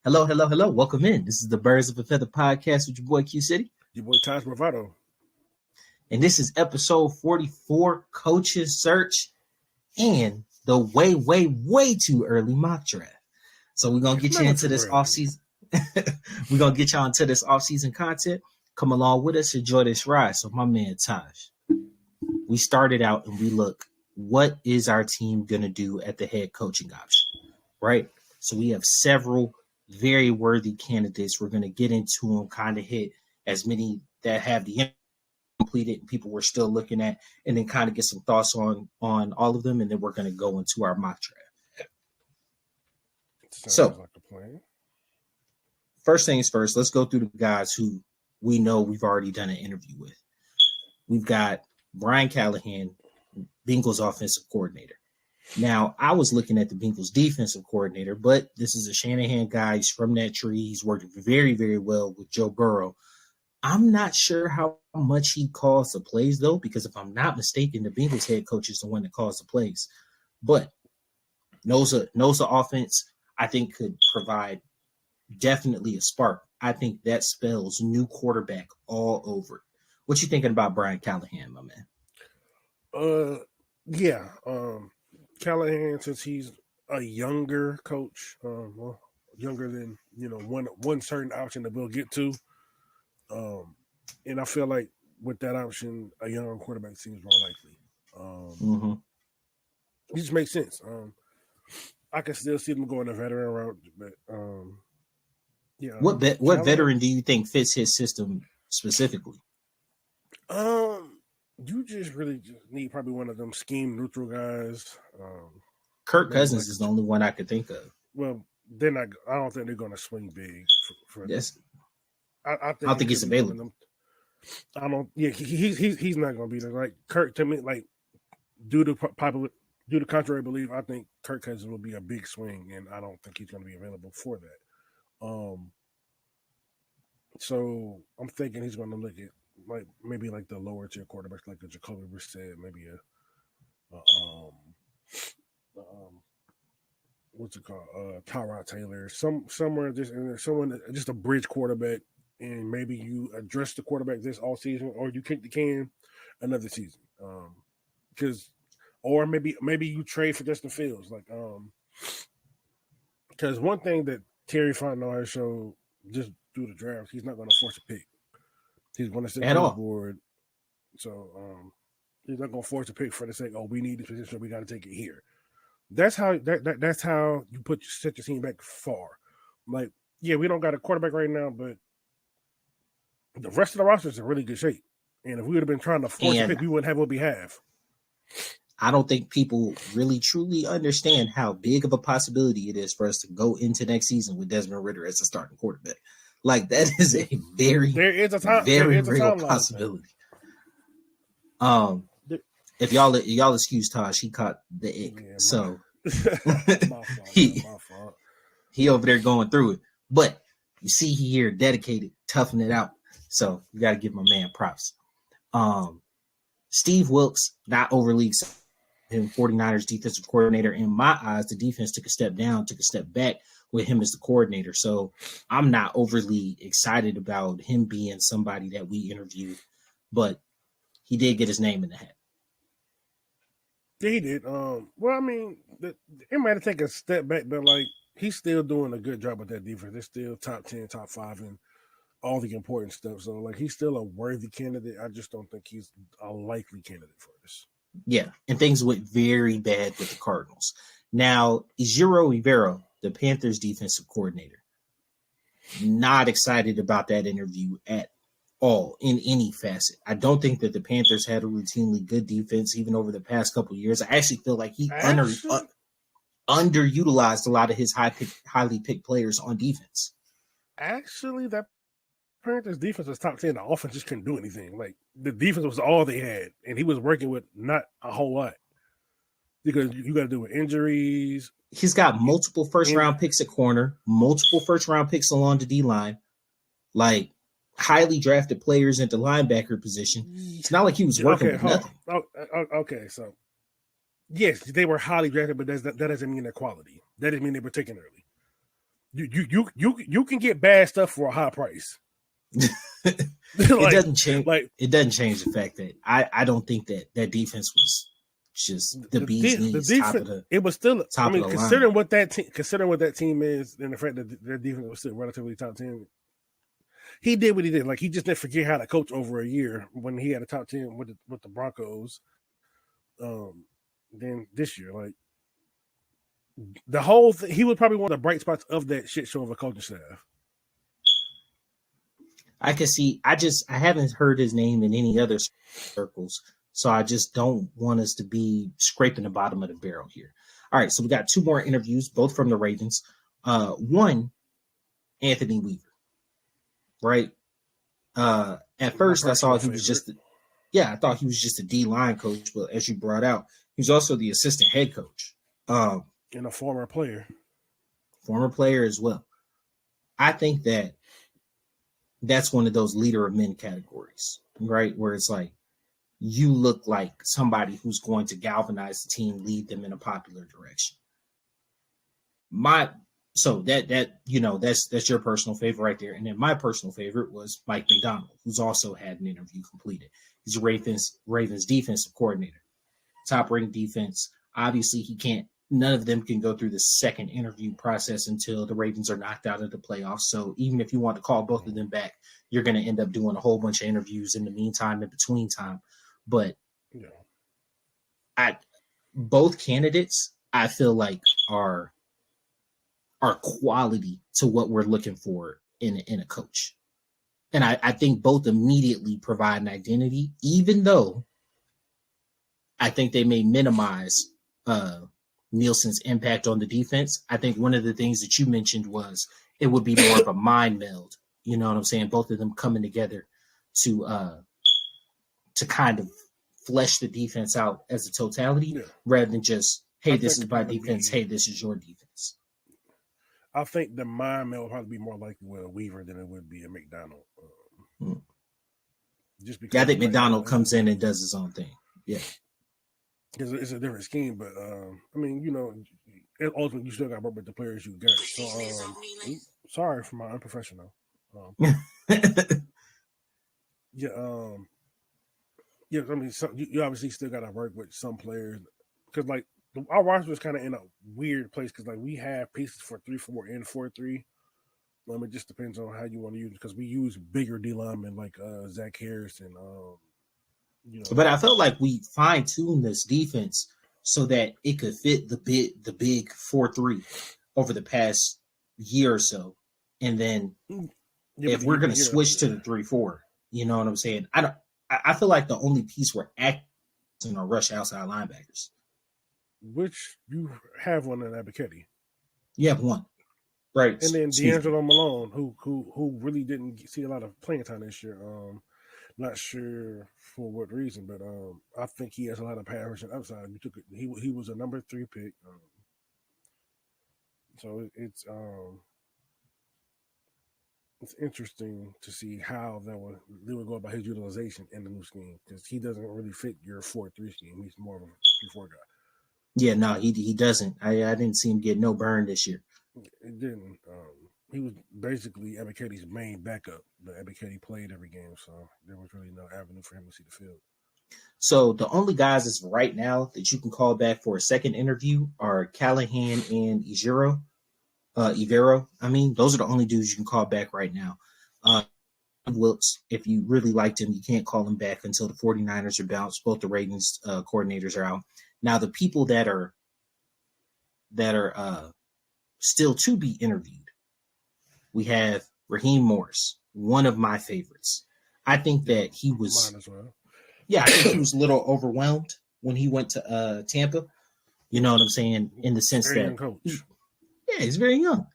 Hello, hello, hello. Welcome in. This is the Birds of a Feather podcast with your boy Q City. Your boy Taj Bravado. And this is episode 44, Coaches Search, and the way too early mock draft. So we're going to get you into this offseason. We're going to get y'all into this offseason content. Come along with us, enjoy this ride. So my man Taj, we started out and we look, what is our team going to do at the head coaching option, right? So we have several very worthy candidates. We're going to get into them, kind of hit as many that have the completed people we're still looking at, and then kind of get some thoughts on all of them, and then we're going to go into our mock draft. Sounds like a plan. First things first, let's go through the guys who we know we've already done an interview with. We've got Brian Callahan, Bengals offensive coordinator. Now, I was looking at the Bengals defensive coordinator, but this is a Shanahan guy. He's from that tree. He's worked very, very well with Joe Burrow. I'm not sure how much he calls the plays, though, because if I'm not mistaken, the Bengals head coach is the one that calls the plays. But knows the offense, I think, could provide definitely a spark. I think that spells new quarterback all over it. What you thinking about Brian Callahan, my man? Callahan, since he's a younger coach, younger than one certain option that we'll get to, and I feel like with that option, a younger quarterback seems more likely. It just makes sense. I can still see them going the veteran route, but what veteran do you think fits his system specifically? You just need probably one of them scheme neutral guys. Kirk Cousins is the only one I could think of. Well, then I don't think they're going to swing big for this. I think he's available. I don't. Yeah, he's not going to be there. Like Kirk, to me, like due to contrary belief, I think Kirk Cousins will be a big swing, and I don't think he's going to be available for that. So I'm thinking he's going to look at maybe the lower tier quarterbacks, like a Jacoby Brissett, maybe what's it called? Tyrod Taylor, somewhere just a bridge quarterback, and maybe you address the quarterback this all season, or you kick the can another season. Or maybe you trade for Justin Fields, because one thing that Terry Fontenot has showed just through the draft, he's not going to force a pick. He's going to sit on the board. So he's not going to force a pick for the sake, we need this position, we got to take it here. That's how that's how you set your team back far. We don't got a quarterback right now, but the rest of the roster is in really good shape. And if we would have been trying to force a pick, we wouldn't have what we have. I don't think people really truly understand how big of a possibility it is for us to go into next season with Desmond Ridder as a starting quarterback. That is a very real possibility. If y'all excuse Tosh, he caught the ick. Yeah, so my fault. He over there going through it. But you see he here dedicated, toughing it out. So you gotta give my man props. Steve Wilks, not overly excited. Him 49ers defensive coordinator. In my eyes, the defense took a step back with him as the coordinator. So I'm not overly excited about him being somebody that we interviewed, but he did get his name in the hat. Yeah, he did. It might have taken a step back, but he's still doing a good job with that defense. They're still top 10, top 5 in all the important stuff. So he's still a worthy candidate. I just don't think he's a likely candidate for this. Yeah, and things went very bad with the Cardinals. Now, Ejiro Evero, the Panthers defensive coordinator, not excited about that interview at all in any facet. I don't think that the Panthers had a routinely good defense even over the past couple of years. I actually feel like he underutilized a lot of his highly picked players on defense. Actually, that Panthers defense was top 10. The offense just couldn't do anything. The defense was all they had, and he was working with not a whole lot because you got to do with injuries. He's got multiple first-round picks at corner, multiple first-round picks along the D-line, highly drafted players at the linebacker position. It's not like he was working with nothing. Okay, so yes, they were highly drafted, but that doesn't mean they're quality. That doesn't mean they were taken early. You can get bad stuff for a high price. It doesn't change. It doesn't change the fact that I don't think that defense was just the bee's knees. The defense, it was still. Top of the considering line. what that team is, and the fact that their defense was still relatively top 10. He did what he did. Like, he just didn't forget how to coach over a year when he had a top 10 with the Broncos. Then this year, like, the whole thing, he was probably one of the bright spots of that shit show of a coaching staff. I can see. I haven't heard his name in any other circles, so I just don't want us to be scraping the bottom of the barrel here. All right, so we got 2 more interviews, both from the Ravens. One, Anthony Weaver. Right. At first, I thought he was just I thought he was just a D-line coach, but as you brought out, he was also the assistant head coach. And a former player as well. I think that's one of those leader of men categories, right? Where it's like, you look like somebody who's going to galvanize the team, lead them in a popular direction. So that's your personal favorite right there. And then my personal favorite was Mike McDonald, who's also had an interview completed. He's a Ravens defensive coordinator, top ranked defense. Obviously, none of them can go through the second interview process until the Ravens are knocked out of the playoffs. So even if you want to call both of them back, you're going to end up doing a whole bunch of interviews in the meantime, in between time. But both candidates, I feel like are quality to what we're looking for in a coach. And I think both immediately provide an identity, even though I think they may minimize Nielsen's impact on the defense. I think one of the things that you mentioned was it would be more of a mind meld. You know what I'm saying? Both of them coming together to kind of flesh the defense out as a totality, rather than just, hey, this is my defense. Hey, this is your defense. I think the mind meld will probably be more likely with a Weaver than it would be a McDonald. Just because I think McDonald comes in and does his own thing. Yeah. Because it's a different scheme, but I mean, ultimately you still got to work with the players you got. So, sorry for my unprofessional. I mean, you obviously still got to work with some players because, like, our roster was kind of in a weird place because, like, we have pieces for 3-4 and 4-3. It just depends on how you want to use it because we use bigger D linemen like Zach Harris and But I felt like we fine-tuned this defense so that it could fit the big 4-3 over the past year or so, and then if we're going to switch to the 3-4, you know what I'm saying? I feel like the only piece we're acting are rush outside linebackers. Which you have one in Abichetti. You have one, right? And then D'Angelo Malone, who really didn't see a lot of playing time this year. Not sure for what reason, but I think he has a lot of pass rushing upside. He was a number 3 pick, so it's interesting to see how they would go about his utilization in the new scheme because he doesn't really fit your 4-3 scheme. He's more of a 3-4 guy. Yeah, no, he doesn't. I didn't see him get no burn this year. It didn't. He was basically Abichetti's main backup, but Abichetti played every game, so there was really no avenue for him to see the field. So the only guys as of right now that you can call back for a second interview are Callahan and Evero. I mean, those are the only dudes you can call back right now. Wilkes, if you really liked him, you can't call him back until the 49ers are bounced. Both the Ravens coordinators are out. Now, the people that are still to be interviewed, we have Raheem Morris, one of my favorites. I think that he was, mine as well. Yeah, I think he was a little overwhelmed when he went to Tampa. You know what I'm saying? In the sense very that, young coach. He's very young,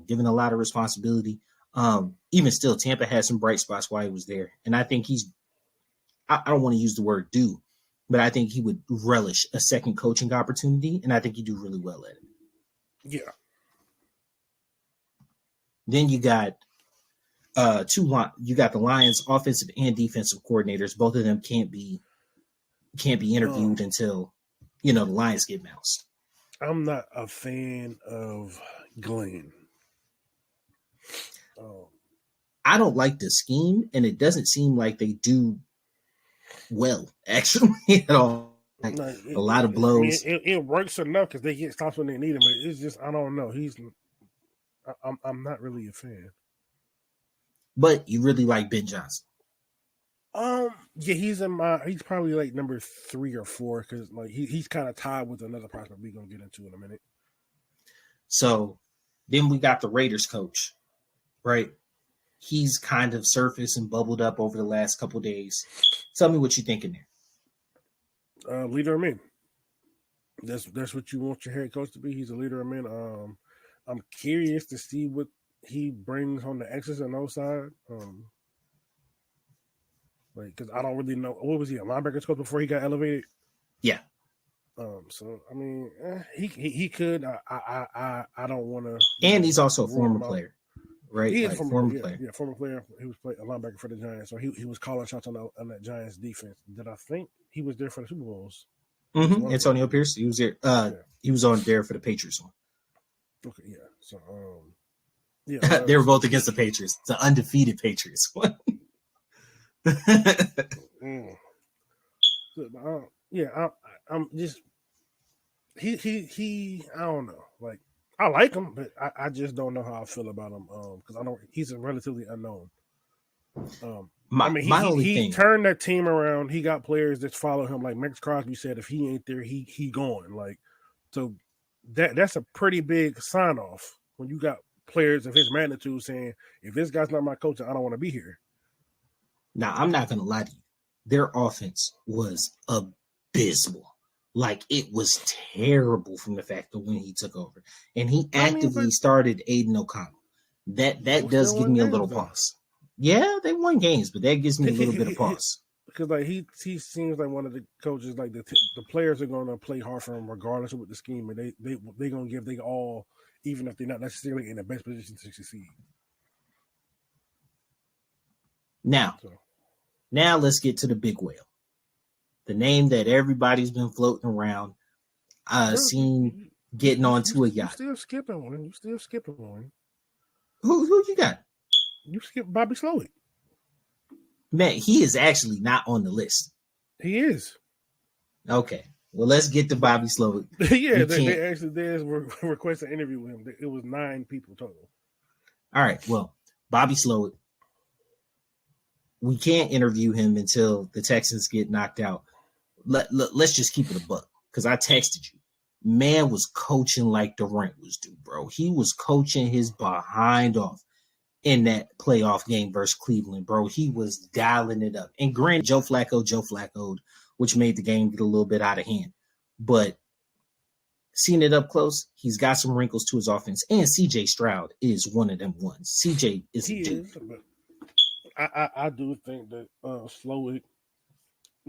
given a lot of responsibility. Even still, Tampa had some bright spots while he was there, and I think I don't want to use the word due, but I think he would relish a second coaching opportunity, and I think he'd do really well at it. Yeah. Then you got you got the Lions offensive and defensive coordinators. Both of them can't be interviewed until the Lions get bounced. I'm not a fan of Glenn. I don't like the scheme, and it doesn't seem like they do well, actually, at all. Like, a lot of blows. It works enough because they get stops when they need him. But it's just, I don't know. I'm not really a fan. But you really like Ben Johnson. Yeah, he's probably like number 3 or 4 because like he's kind of tied with another prospect we're gonna get into in a minute. So then we got the Raiders coach, right? He's kind of surfaced and bubbled up over the last couple of days. Tell me what you think in there. Leader of men. That's what you want your head coach to be. He's a leader of men. I'm curious to see what he brings on the X's and O side. Like, because I don't really know. What was he, a linebackers coach before he got elevated? Yeah. So I mean, he could. I don't want to. And he's also a former player, right? He is former player. Yeah, former player. He was a linebacker for the Giants, so he was calling shots on that Giants defense. That I think he was there for the Super Bowls. Mm-hmm. Antonio Pierce. He was there. He was on there for the Patriots one. Okay. Yeah. So yeah, they were both against the Patriots. The undefeated Patriots one. I'm just he I don't know. Like, I like him, but I just don't know how I feel about him. Because he's a relatively unknown. He turned that team around. He got players that follow him. Like Max Crosby said, if he ain't there, he gone. Like, so that's a pretty big sign off when you got players of his magnitude saying, if this guy's not my coach, I don't want to be here. Now, I'm not going to lie to you. Their offense was abysmal. Like, it was terrible from the fact that when he took over. And he actively started Aiden O'Connell. That does give me a little pause. Yeah, they won games, but that gives me a little bit of pause. Because, like, he seems like one of the coaches, like, the players are going to play hard for him regardless of what the scheme, and they're going to give they all, even if they're not necessarily in the best position to succeed. Now let's get to the big whale. The name that everybody's been floating around, seen getting onto a yacht. You still skipping one. Who you got? You skipped Bobby Slowik. Man, he is actually not on the list. He is. Okay. Well, let's get to Bobby Slowik. Yeah, they actually requested an interview with him. It was 9 people total. All right. Well, Bobby Slowik. We can't interview him until the Texans get knocked out. Let's just keep it a buck, because I texted you. Man was coaching like Durant was due, bro. He was coaching his behind off in that playoff game versus Cleveland, bro. He was dialing it up. And granted, Joe Flacco'd, which made the game get a little bit out of hand. But seeing it up close, he's got some wrinkles to his offense. And C.J. Stroud is one of them ones. C.J. is a dude. I do think that Slowik,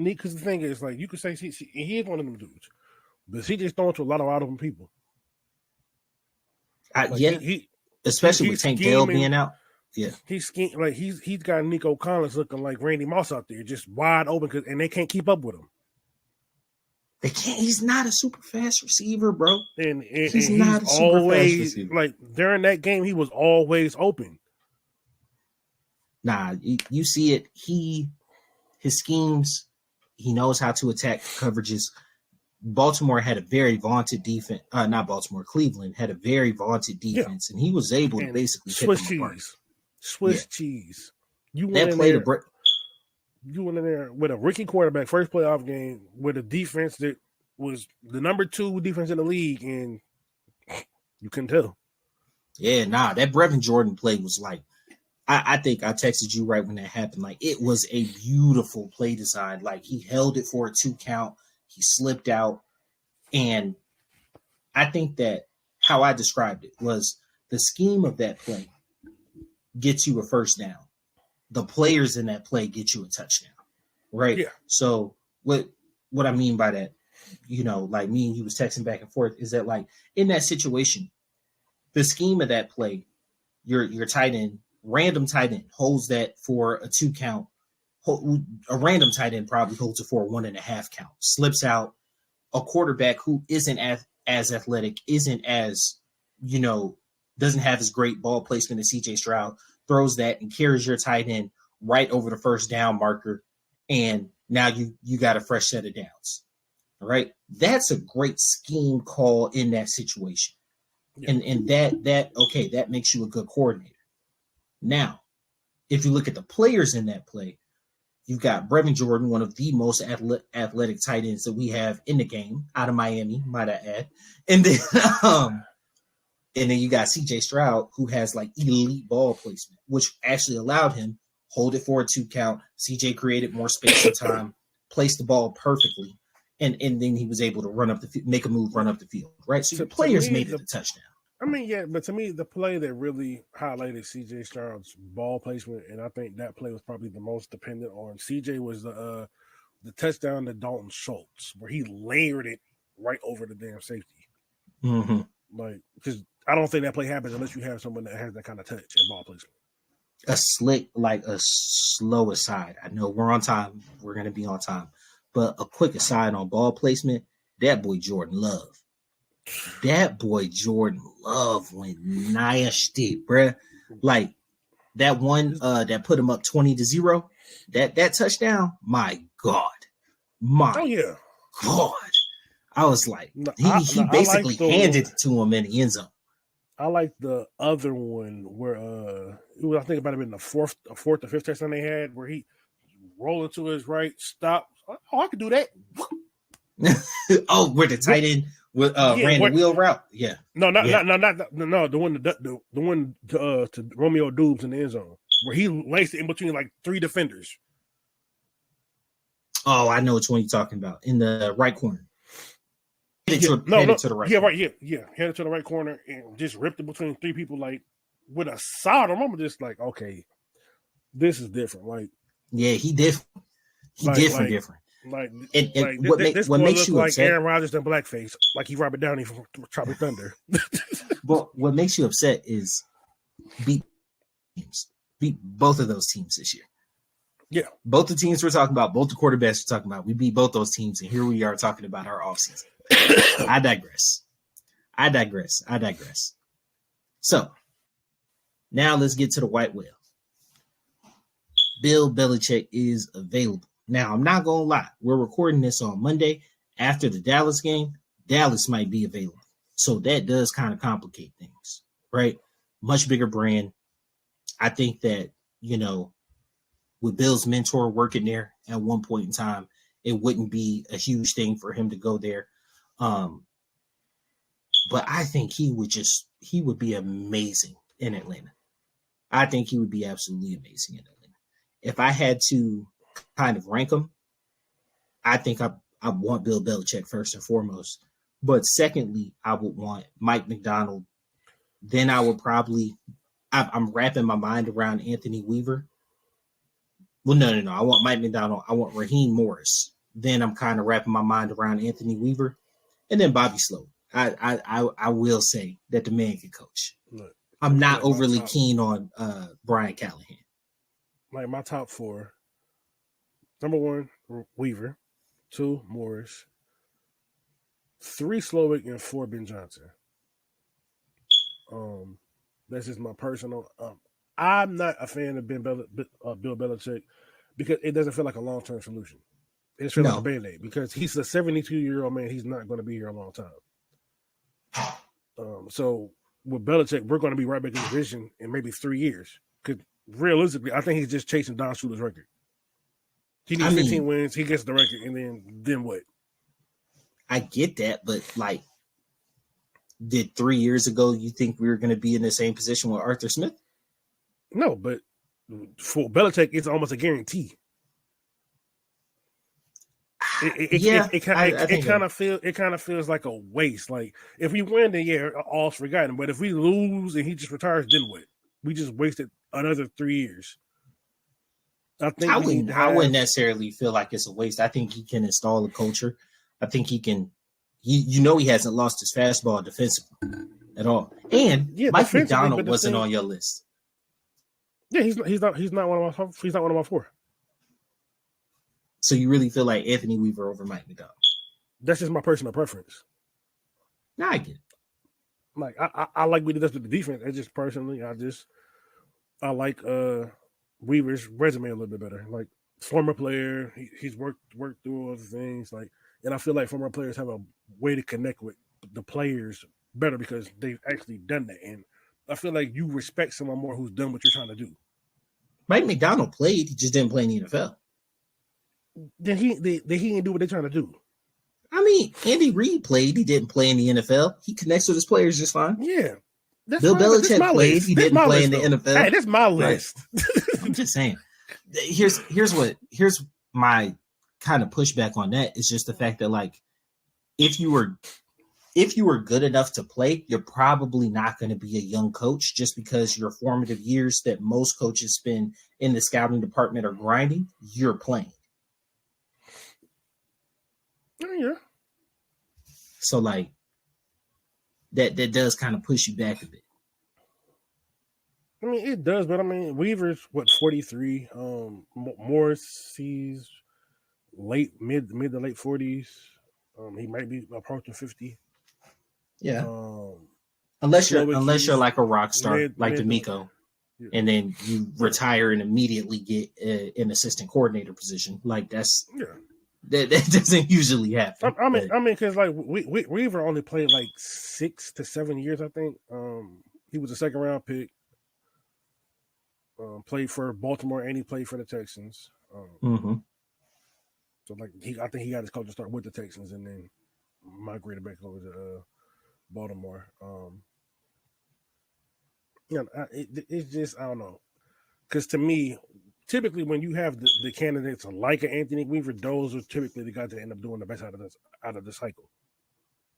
because the thing is, like, you could say he is one of them dudes, but he just throwing to a lot of open people. Especially with Tank Dell being out. Yeah, he's got Nico Collins looking like Randy Moss out there, just wide open, and they can't keep up with him. They can't. He's not a super fast receiver, bro. And he's not a super fast receiver. Like, during that game, he was always open. Nah, you see it. His schemes, he knows how to attack coverages. Baltimore had a very vaunted defense. Cleveland had a very vaunted defense, and he was able to basically Swiss cheese. Swiss cheese. You went in there with a rookie quarterback, first playoff game, with a defense that was the number 2 defense in the league, and you couldn't tell. Yeah, that Brevin Jordan play was like, I think I texted you right when that happened. Like, it was a beautiful play design. Like, he held it for a 2 count. He slipped out. And I think that how I described it was the scheme of that play gets you a first down. The players in that play get you a touchdown, right? Yeah. So what I mean by that, like me and you was texting back and forth, is that, like, in that situation, the scheme of that play, your tight end, random tight end holds that for a 2 count. A random tight end probably holds it for a 1.5 count. Slips out. A quarterback who isn't as athletic, isn't as, doesn't have as great ball placement as C.J. Stroud, throws that and carries your tight end right over the first down marker, and now you got a fresh set of downs. All right, that's a great scheme call in that situation, and that makes you a good coordinator. Now, if you look at the players in that play, you've got Brevin Jordan, one of the most athletic tight ends that we have in the game, out of Miami, might I add. And then you got CJ Stroud, who has like elite ball placement, which actually allowed him hold it for a 2 count. CJ created more space and time, placed the ball perfectly, and then he was able to make a move, run up the field. Right, so the players made it a touchdown. I mean, yeah, but to me, the play that really highlighted CJ Stroud's ball placement, and I think that play was probably the most dependent on CJ, was the touchdown to Dalton Schultz, where he layered it right over the damn safety. Mm-hmm. Like, because I don't think that play happens unless you have someone that has that kind of touch and ball placement. A slick, like a slow aside. I know we're on time. We're going to be on time. But a quick aside on ball placement, that boy Jordan Love. That boy Jordan Love went nasty, bruh. Like that one that put him up 20-0. That touchdown, my God. Oh yeah. God. I was like, he basically handed it to him in the end zone. I like the other one where it was, I think it might have been the fourth or fifth touchdown they had, where he rolled to his right, stop. Oh, I could do that. Oh, where the tight end ran the wheel route. Yeah. No, the one to Romeo Doubs in the end zone, where he laced it in between like 3 defenders. Oh, I know which one you're talking about. In the right corner. Headed to the right. Yeah, corner. Right. Yeah. Headed to the right corner and just ripped it between 3 people, like with a solid. I'm just like, okay, this is different. Like, yeah, he different. Different. Like, what makes you like upset? Aaron Rodgers in blackface, like he Robert Downey from Tropic Thunder. But what makes you upset is beat both of those teams this year. Yeah, both the teams we're talking about, both the quarterbacks we're talking about, we beat both those teams, and here we are talking about our offseason. I digress. So now let's get to the white whale. Bill Belichick is available. Now, I'm not going to lie. We're recording this on Monday after the Dallas game. Dallas might be available. So that does kind of complicate things, right? Much bigger brand. I think that, with Bill's mentor working there at one point in time, it wouldn't be a huge thing for him to go there. But I think he would be amazing in Atlanta. I think he would be absolutely amazing in Atlanta. If I had to kind of rank them, I think I want Bill Belichick first and foremost. But secondly, I would want Mike Macdonald. Then I would probably, I'm wrapping my mind around Anthony Weaver. Well, no. I want Mike Macdonald. I want Raheem Morris. Then I'm kind of wrapping my mind around Anthony Weaver. And then Bobby Slow. I will say that the man can coach. Look, I'm not overly keen on Brian Callahan. Like my top 4. Number 1, Weaver. 2, Morris. 3, Slowick, and 4, Ben Johnson. That's just my personal. I'm not a fan of Bill Belichick because it doesn't feel like a long-term solution. It just feels like a Band-Aid because he's a 72-year-old man. He's not going to be here a long time. So with Belichick, we're going to be right back in the division in maybe 3 years. Because realistically, I think he's just chasing Don Shula's record. He needs 15 wins. He gets the record, and then what? I get that, but like, did 3 years ago you think we were going to be in the same position with Arthur Smith? No, but for Belichick, it's almost a guarantee. It kind of feels like a waste. Like if we win, then all's forgotten. But if we lose and he just retires, then what? We just wasted another 3 years. I wouldn't necessarily feel like it's a waste. I think he can install a culture. I think he can. He hasn't lost his fastball defensively at all. And Mike Macdonald wasn't on your list. Yeah, he's not one of my 4. So you really feel like Anthony Weaver over Mike Macdonald? That's just my personal preference. Nah, I get it. Like I like what he does with the defense. It's just personally, I like Weaver's resume a little bit better. Like former player, he's worked through other things. Like, and I feel like former players have a way to connect with the players better because they've actually done that. And I feel like you respect someone more who's done what you're trying to do. Mike McDonald played, he just didn't play in the NFL. Then he didn't do what they're trying to do. I mean, Andy Reid played, he didn't play in the NFL. He connects with his players just fine. Yeah. Bill Belichick played, he didn't play in the NFL. Hey, that's my list. Right. I'm just saying. Here's my kind of pushback on that is just the fact that, like, if you were good enough to play, you're probably not going to be a young coach just because your formative years that most coaches spend in the scouting department are grinding, you're playing. Yeah. So, like, that does kind of push you back a bit. I mean, it does, but I mean, Weaver's 43. Morris, he's mid to late 40s. He might be approaching 50. Yeah. Unless you're like a rock star like D'Amico, yeah. And then you retire and immediately get an assistant coordinator position. Like that's that doesn't usually happen. I mean, because like Weaver only played like 6 to 7 years, I think. He was a second round pick. Played for Baltimore and he played for the Texans. So like I think he got his coaching start with the Texans and then migrated back over to Baltimore. It's just I don't know, because to me, typically when you have the candidates like Anthony Weaver, those are typically the guys that end up doing the best out of the cycle.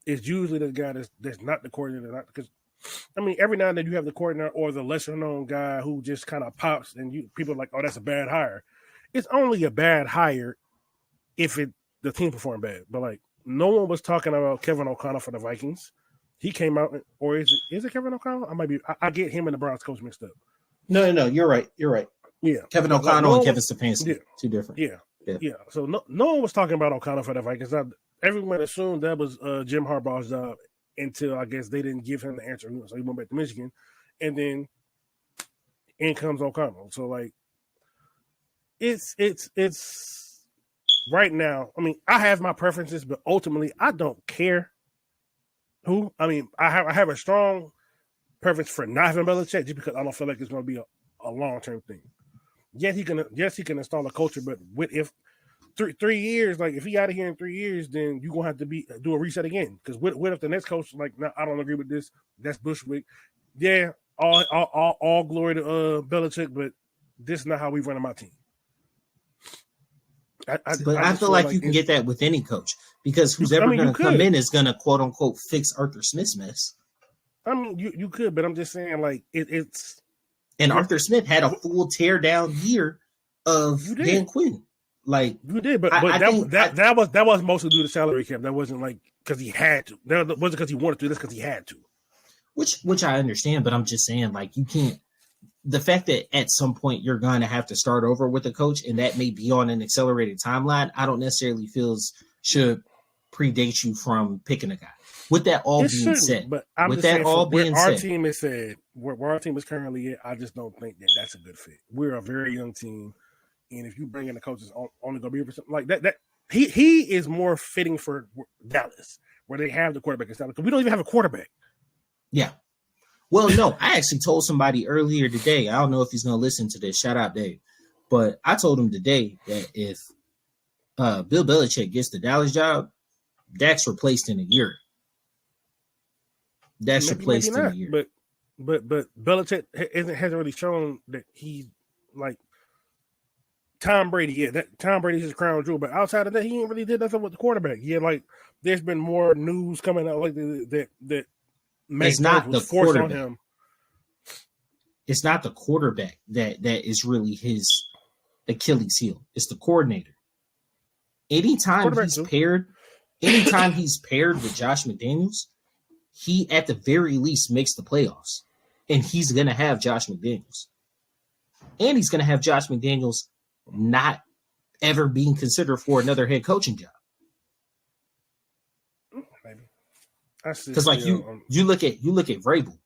It's usually the guy that's not the coordinator, not because. I mean, every now and then you have the coordinator or the lesser-known guy who just kind of pops, and people are like, "Oh, that's a bad hire." It's only a bad hire if the team performed bad. But like, no one was talking about Kevin O'Connell for the Vikings. He came out, or is it Kevin O'Connell? I get him and the Browns coach mixed up. No, you're right. Yeah, Kevin O'Connell and Kevin Stefanski, two different. Yeah. So no one was talking about O'Connell for the Vikings. Everyone assumed that was Jim Harbaugh's job. Until I guess they didn't give him the answer, so he went back to Michigan, and then in comes O'Connell. So like, it's right now. I mean, I have my preferences, but ultimately, I don't care who. I mean, I have a strong preference for not having Belichick just because I don't feel like it's going to be a long term thing. Yes, he can install a culture, but if 3 years, like if he out of here in 3 years, then you're gonna have to do a reset again. Because what if the next coach like, no, I don't agree with this. That's Bushwick. Yeah, all glory to Belichick, but this is not how we run my team. I feel like you can get that with any coach because who's ever going to come in is going to quote unquote fix Arthur Smith's mess. I mean, you could, but I'm just saying like it's. And Arthur Smith had a full tear down year of Dan Quinn. Like you did, but that was mostly due to salary cap. That wasn't like because he had to. That wasn't because he wanted to. That's because he had to. Which I understand, but I'm just saying, like you can't. The fact that at some point you're going to have to start over with a coach, and that may be on an accelerated timeline, I don't necessarily feel should predate you from picking a guy. With that all being said, but I'm with just that all being said, our team is said where our team is currently at. I just don't think that's a good fit. We're a very young team. And if you bring in the coaches only going to be for something like that he is more fitting for Dallas, where they have the quarterback instead because we don't even have a quarterback. Yeah. Well, no, I actually told somebody earlier today. I don't know if he's going to listen to this. Shout out, Dave. But I told him today that if Bill Belichick gets the Dallas job, Dak's replaced in a year. Dak's replaced in a year. But Belichick hasn't really shown that he's like. Tom Brady, Tom Brady's his crown jewel, but outside of that, he ain't really did nothing with the quarterback. Yeah, like there's been more news coming out like that it's not the quarterback. On him. It's not the quarterback that is really his Achilles heel. It's the coordinator. Anytime he's paired with Josh McDaniels, he at the very least makes the playoffs, and he's gonna have Josh McDaniels, and he's gonna have Josh McDaniels not ever being considered for another head coaching job. Maybe. Because like you look at Vrabel.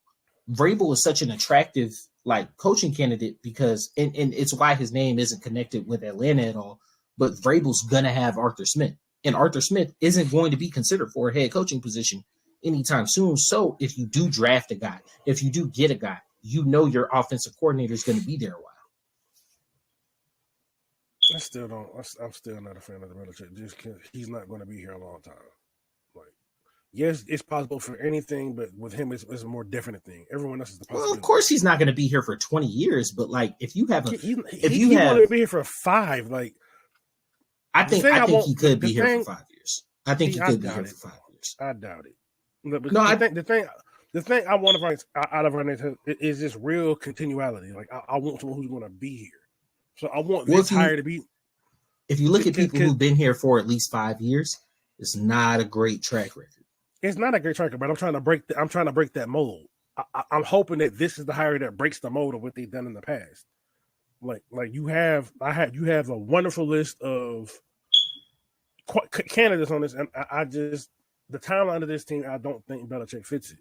Vrabel is such an attractive like coaching candidate because and it's why his name isn't connected with Atlanta at all. But Vrabel's gonna have Arthur Smith, and Arthur Smith isn't going to be considered for a head coaching position anytime soon. So if you do draft a guy, if you do get a guy, you know your offensive coordinator is going to be there a while. I still don't. I'm still not a fan of the Belichick just because he's not going to be here a long time. Like, yes, it's possible for anything, but with him, it's a more definite thing. Everyone else is the possibility. Well, of course, he's not going to be here for 20 years, but like if you have a, he wanted to be here for 5. Like, I think he could be here for 5 years. I think he could be here for 5 years. I doubt it. But no, I think the thing I want to find out of our next is this real continuality. Like, I want someone who's going to be here. So I want this hire to be. If you look at people who've been here for at least 5 years, it's not a great track record. It's not a great track record, but I'm trying to break that mold. I'm hoping that this is the hire that breaks the mold of what they've done in the past. Like you have a wonderful list of candidates on this, and I just the timeline of this team. I don't think Belichick fits it.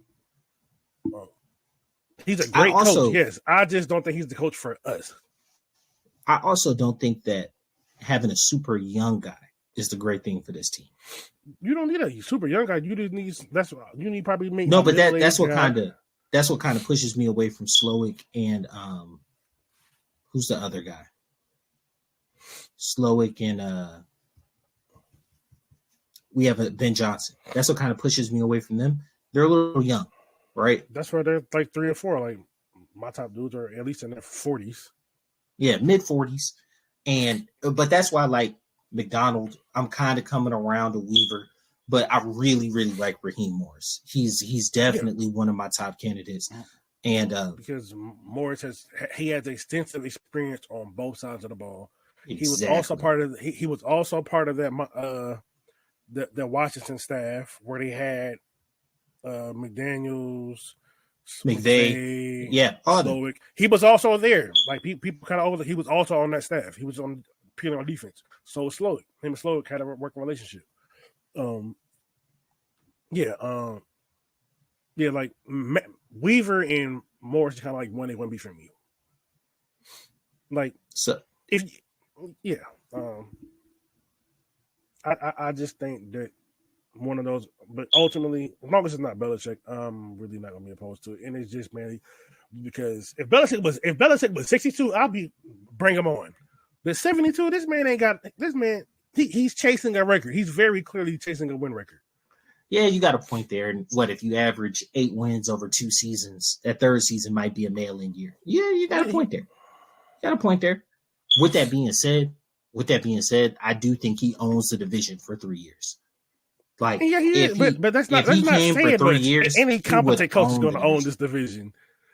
He's a great coach, yes. I just don't think he's the coach for us. I also don't think that having a super young guy is the great thing for this team. You don't need a super young guy. You just need you need probably make no, but that's what kind of pushes me away from Slowick and who's the other guy? Slowick and we have Ben Johnson. That's what kind of pushes me away from them. They're a little young, right? That's why they're like 3 or 4. Like my top dudes are at least in their 40s. Yeah, mid 40s. But that's why like McDonald, I'm kind of coming around to Weaver, but I really, really like Raheem Morris. He's definitely one of my top candidates. And because Morris has extensive experience on both sides of the ball. Exactly. He was also part of that the Washington staff where they had McDaniels, McVay, Slowick. He was also there. Like people kind of over. He was also on that staff. He was purely on defense. So was Slowick. Him and Slowick had a working relationship. Like Weaver and Morris kind of like one A1B from you. Like so, I just think that one of those, but ultimately, as long as it's not Belichick, I'm really not gonna be opposed to it. And it's just mainly because if Belichick was 62, I'll bring him on. But 72, this man, he's chasing a record. He's very clearly chasing a win record. Yeah, you got a point there. And what if you average 8 wins over 2 seasons? That third season might be a mail-in year. Yeah, you got a point there. With that being said, I do think he owns the division for 3 years. Like, yeah, he is, but that's not saying for 3 years. Any competent coach is going to own this division.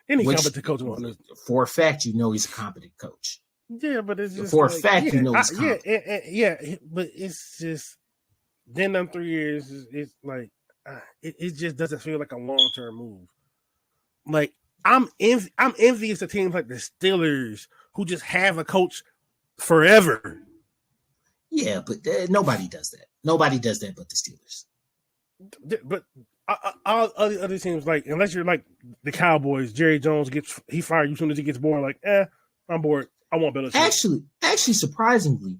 Competent coach will own this. For a fact, you know he's a competent coach. Yeah, but it's just for a fact, you know he's competent. But it's just then them 3 years. It's like it just doesn't feel like a long-term move. Like I'm envious of teams like the Steelers who just have a coach forever. Yeah, but nobody does that. Nobody does that but the Steelers. But all other teams, like unless you're like the Cowboys, Jerry Jones he fired you as soon as he gets bored. Like, I'm bored. I want Belichick. Actually, surprisingly,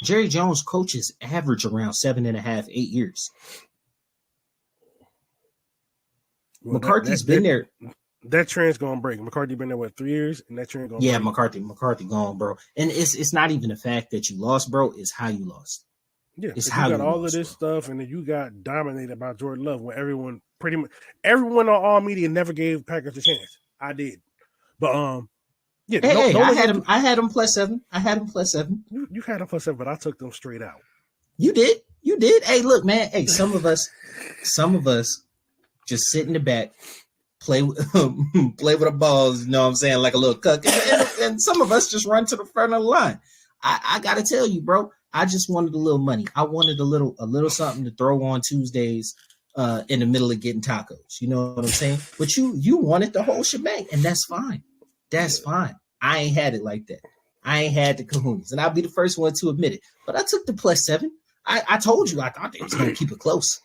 Jerry Jones coaches average around 7.5, 8 years. Well, McCarthy's been there. That trend's gonna break. McCarthy been there 3 years, and that trend gonna break. McCarthy gone, bro. And it's not even the fact that you lost, bro. It's how you lost. Yeah, it's how you got all of this stuff, and then you got dominated by Jordan Love, where everyone on all media never gave Packers a chance. I did, but I had him +7. I had him +7. You had him +7, but I took them straight out. You did. Hey, look, man. Hey, some of us just sit in the back. Play with the balls, you know what I'm saying, like a little cuck. And some of us just run to the front of the line. I gotta tell you, bro, I just wanted a little money. I wanted a little something to throw on Tuesdays in the middle of getting tacos. You know what I'm saying? But you wanted the whole shebang, and that's fine. That's fine. I ain't had it like that. I ain't had the kahunas, and I'll be the first one to admit it. But I took the +7. I told you I thought they was gonna keep it close.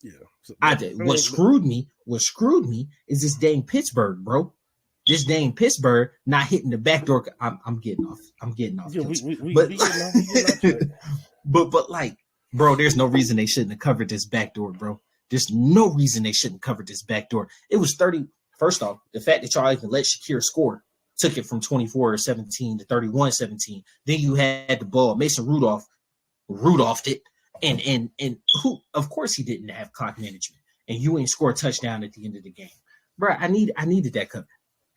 Yeah. I did. What screwed me is this dang Pittsburgh, bro. This dang Pittsburgh not hitting the back door. I'm getting off. Yeah, we getting off. But like, bro, there's no reason they shouldn't have covered this back door, bro. There's no reason they shouldn't cover this back door. It was 30. First off, the fact that y'all even let Shakir score took it from 24-17 to 31-17. Then you had the ball. Mason Rudolphed it. And who, of course, he didn't have clock management. And you ain't score a touchdown at the end of the game. Bro, I needed that cover.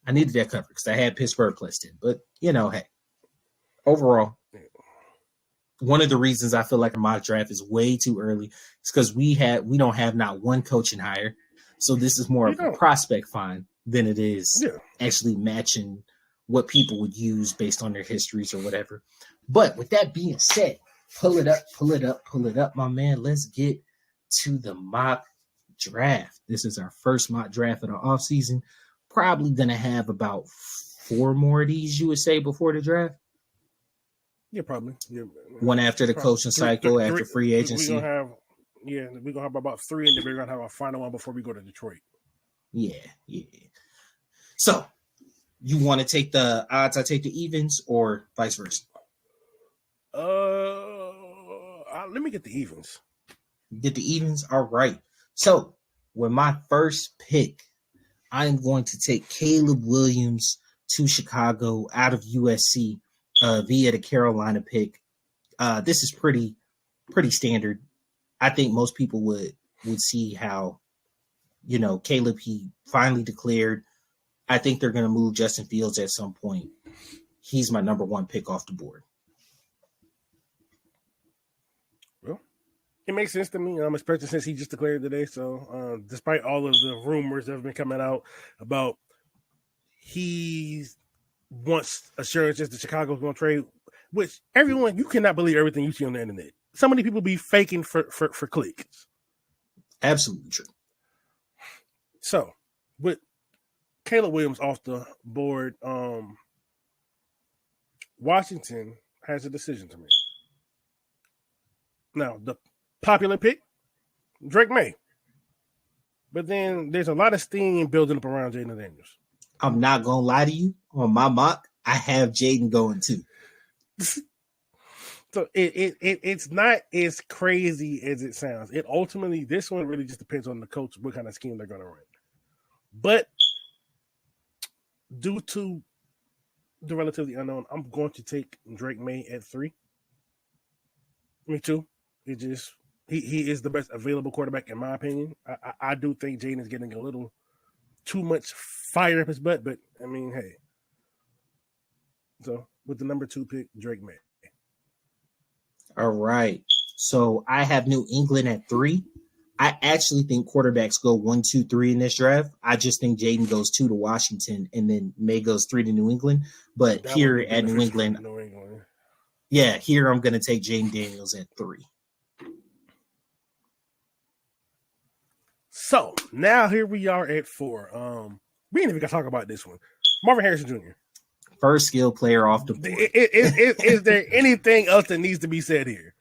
I needed that cover because I had Pittsburgh plus 10. But, hey, overall, one of the reasons I feel like a mock draft is way too early is because we don't have not one coaching hire. So this is more of a prospect find than it is actually matching what people would use based on their histories or whatever. But with that being said, pull it up, my man. Let's get to the mock draft. This is our first mock draft of the offseason. Probably going to have about 4 more of these, you would say, before the draft. Yeah, probably. Yeah. One after the coaching cycle, after free agency. We're going to have about 3, and then we're going to have a final one before we go to Detroit. Yeah. So, you want to take the odds, I take the evens, or vice versa? Let me get the evens. Get the evens? All right. So, with my first pick, I'm going to take Caleb Williams to Chicago out of USC via the Carolina pick. This is pretty standard. I think most people would see how, Caleb, he finally declared. I think they're going to move Justin Fields at some point. He's my number 1 pick off the board. Well, it makes sense to me, especially since he just declared today. So despite all of the rumors that have been coming out about he wants assurances that Chicago's going to trade, which everyone, you cannot believe everything you see on the internet. So many people be faking for clicks. Absolutely true. So with Caleb Williams off the board, Washington has a decision to make. Now, the popular pick, Drake May. But then there's a lot of steam building up around Jaden Daniels. I'm not going to lie to you. On my mock, I have Jaden going too. So it's not as crazy as it sounds. It ultimately, this one really just depends on the coach, what kind of scheme they're going to run. But due to the relatively unknown, I'm going to take Drake May at 3. Me too. He is the best available quarterback in my opinion. I do think Jaden is getting a little too much fire up his butt, but I mean, hey. So with the number 2 pick, Drake May. All right. So I have New England at 3. I actually think quarterbacks go 1, 2, 3 in this draft. I just think Jaden goes 2 to Washington and then May goes 3 to New England. But that here at New England, yeah, here I'm going to take Jaden Daniels at 3. So now here we are at 4. We ain't even got to talk about this one. Marvin Harrison Jr. First skill player off the board. Is there anything else that needs to be said here?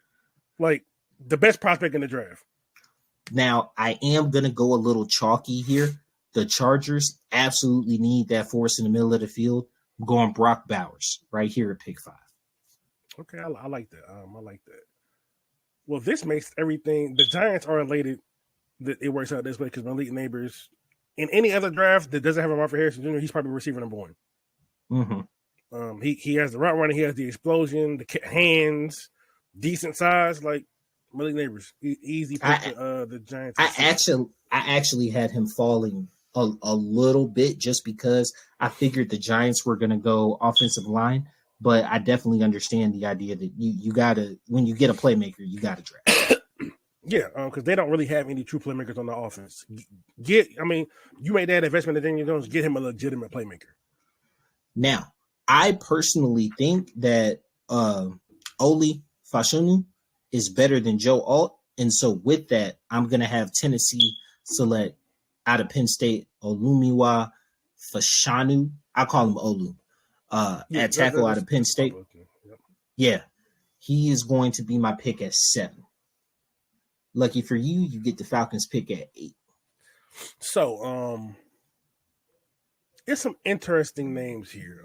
Like the best prospect in the draft. Now, I am going to go a little chalky here. The Chargers absolutely need that force in the middle of the field. I'm going Brock Bowers right here at pick 5. Okay, I like that. I like that. Well, this makes everything. The Giants are elated that it works out this way because Malik Neighbors, in any other draft that doesn't have a Marvin Harrison Jr., he's probably receiver number 1. Mm-hmm. He has the route running, he has the explosion, the hands, decent size, like Malik Neighbors. Easy pick the Giants. I actually had him falling a little bit just because I figured the Giants were going to go offensive line, but I definitely understand the idea that you got to, when you get a playmaker, you got to draft. Yeah, because they don't really have any true playmakers on the offense. You made that investment in Daniel Jones, get him a legitimate playmaker. Now, I personally think that Oli Fashanu is better than Joe Alt, and so with that, I'm going to have Tennessee select out of Penn State Olumiwa Fashanu. I call him Olu. At tackle out of Penn State. Yep. Yeah, he is going to be my pick at 7. Lucky for you, you get the Falcons pick at 8. So, there's some interesting names here.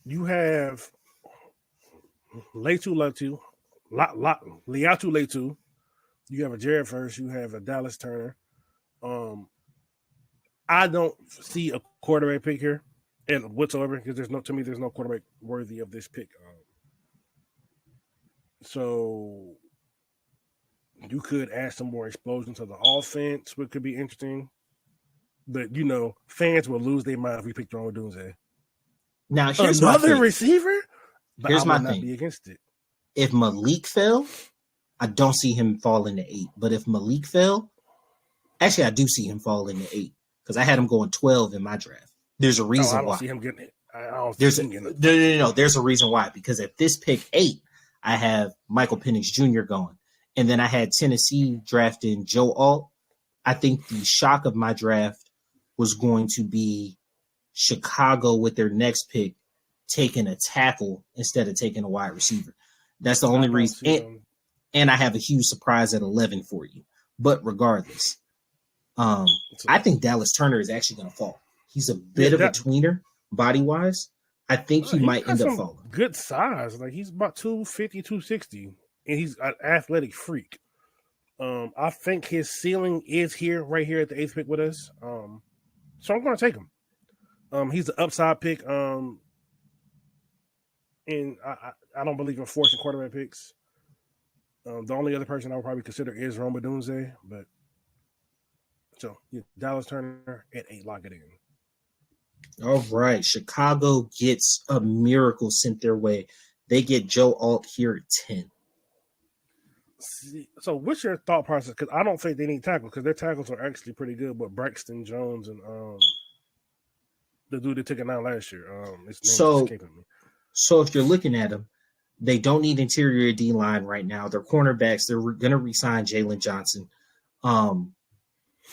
You have Leatu, Leatu. You have a Jared Verse. You have a Dallas Turner. I don't see a quarterback pick here, and whatsoever, because there's no quarterback worthy of this pick. So you could add some more explosion to the offense, which could be interesting. But fans will lose their mind if we pick Rome Odunze. Now here's another receiver. But here's I my would not thing. be against it. If Malik fell, I don't see him fall into 8. But if Malik fell, actually I do see him fall into 8 because I had him going 12 in my draft. There's a reason why. I don't see him getting it. No. There's a reason why, because at this pick 8, I have Michael Penix Jr. going, and then I had Tennessee drafting Joe Alt. I think the shock of my draft was going to be Chicago with their next pick taking a tackle instead of taking a wide receiver. That's the only reason. And I have a huge surprise at 11 for you. But regardless, I think Dallas Turner is actually going to fall. He's a bit of a tweener body-wise. I think he might end up falling. Good size. Like, he's about 250, 260, and he's an athletic freak. I think his ceiling is right here at the 8th pick with us. So I'm going to take him. He's an upside pick. And I don't believe in forcing quarterback picks. The only other person I would probably consider is Rome Odunze, but so Dallas Turner at 8, lock it in. All right, Chicago gets a miracle sent their way. They get Joe Alt here at 10. So what's your thought process? Because I don't think they need tackles, because their tackles are actually pretty good, but Braxton Jones and the dude that took it down last year. So if you're looking at them, they don't need interior D-line right now. They're cornerbacks. They're going to re-sign Jalen Johnson.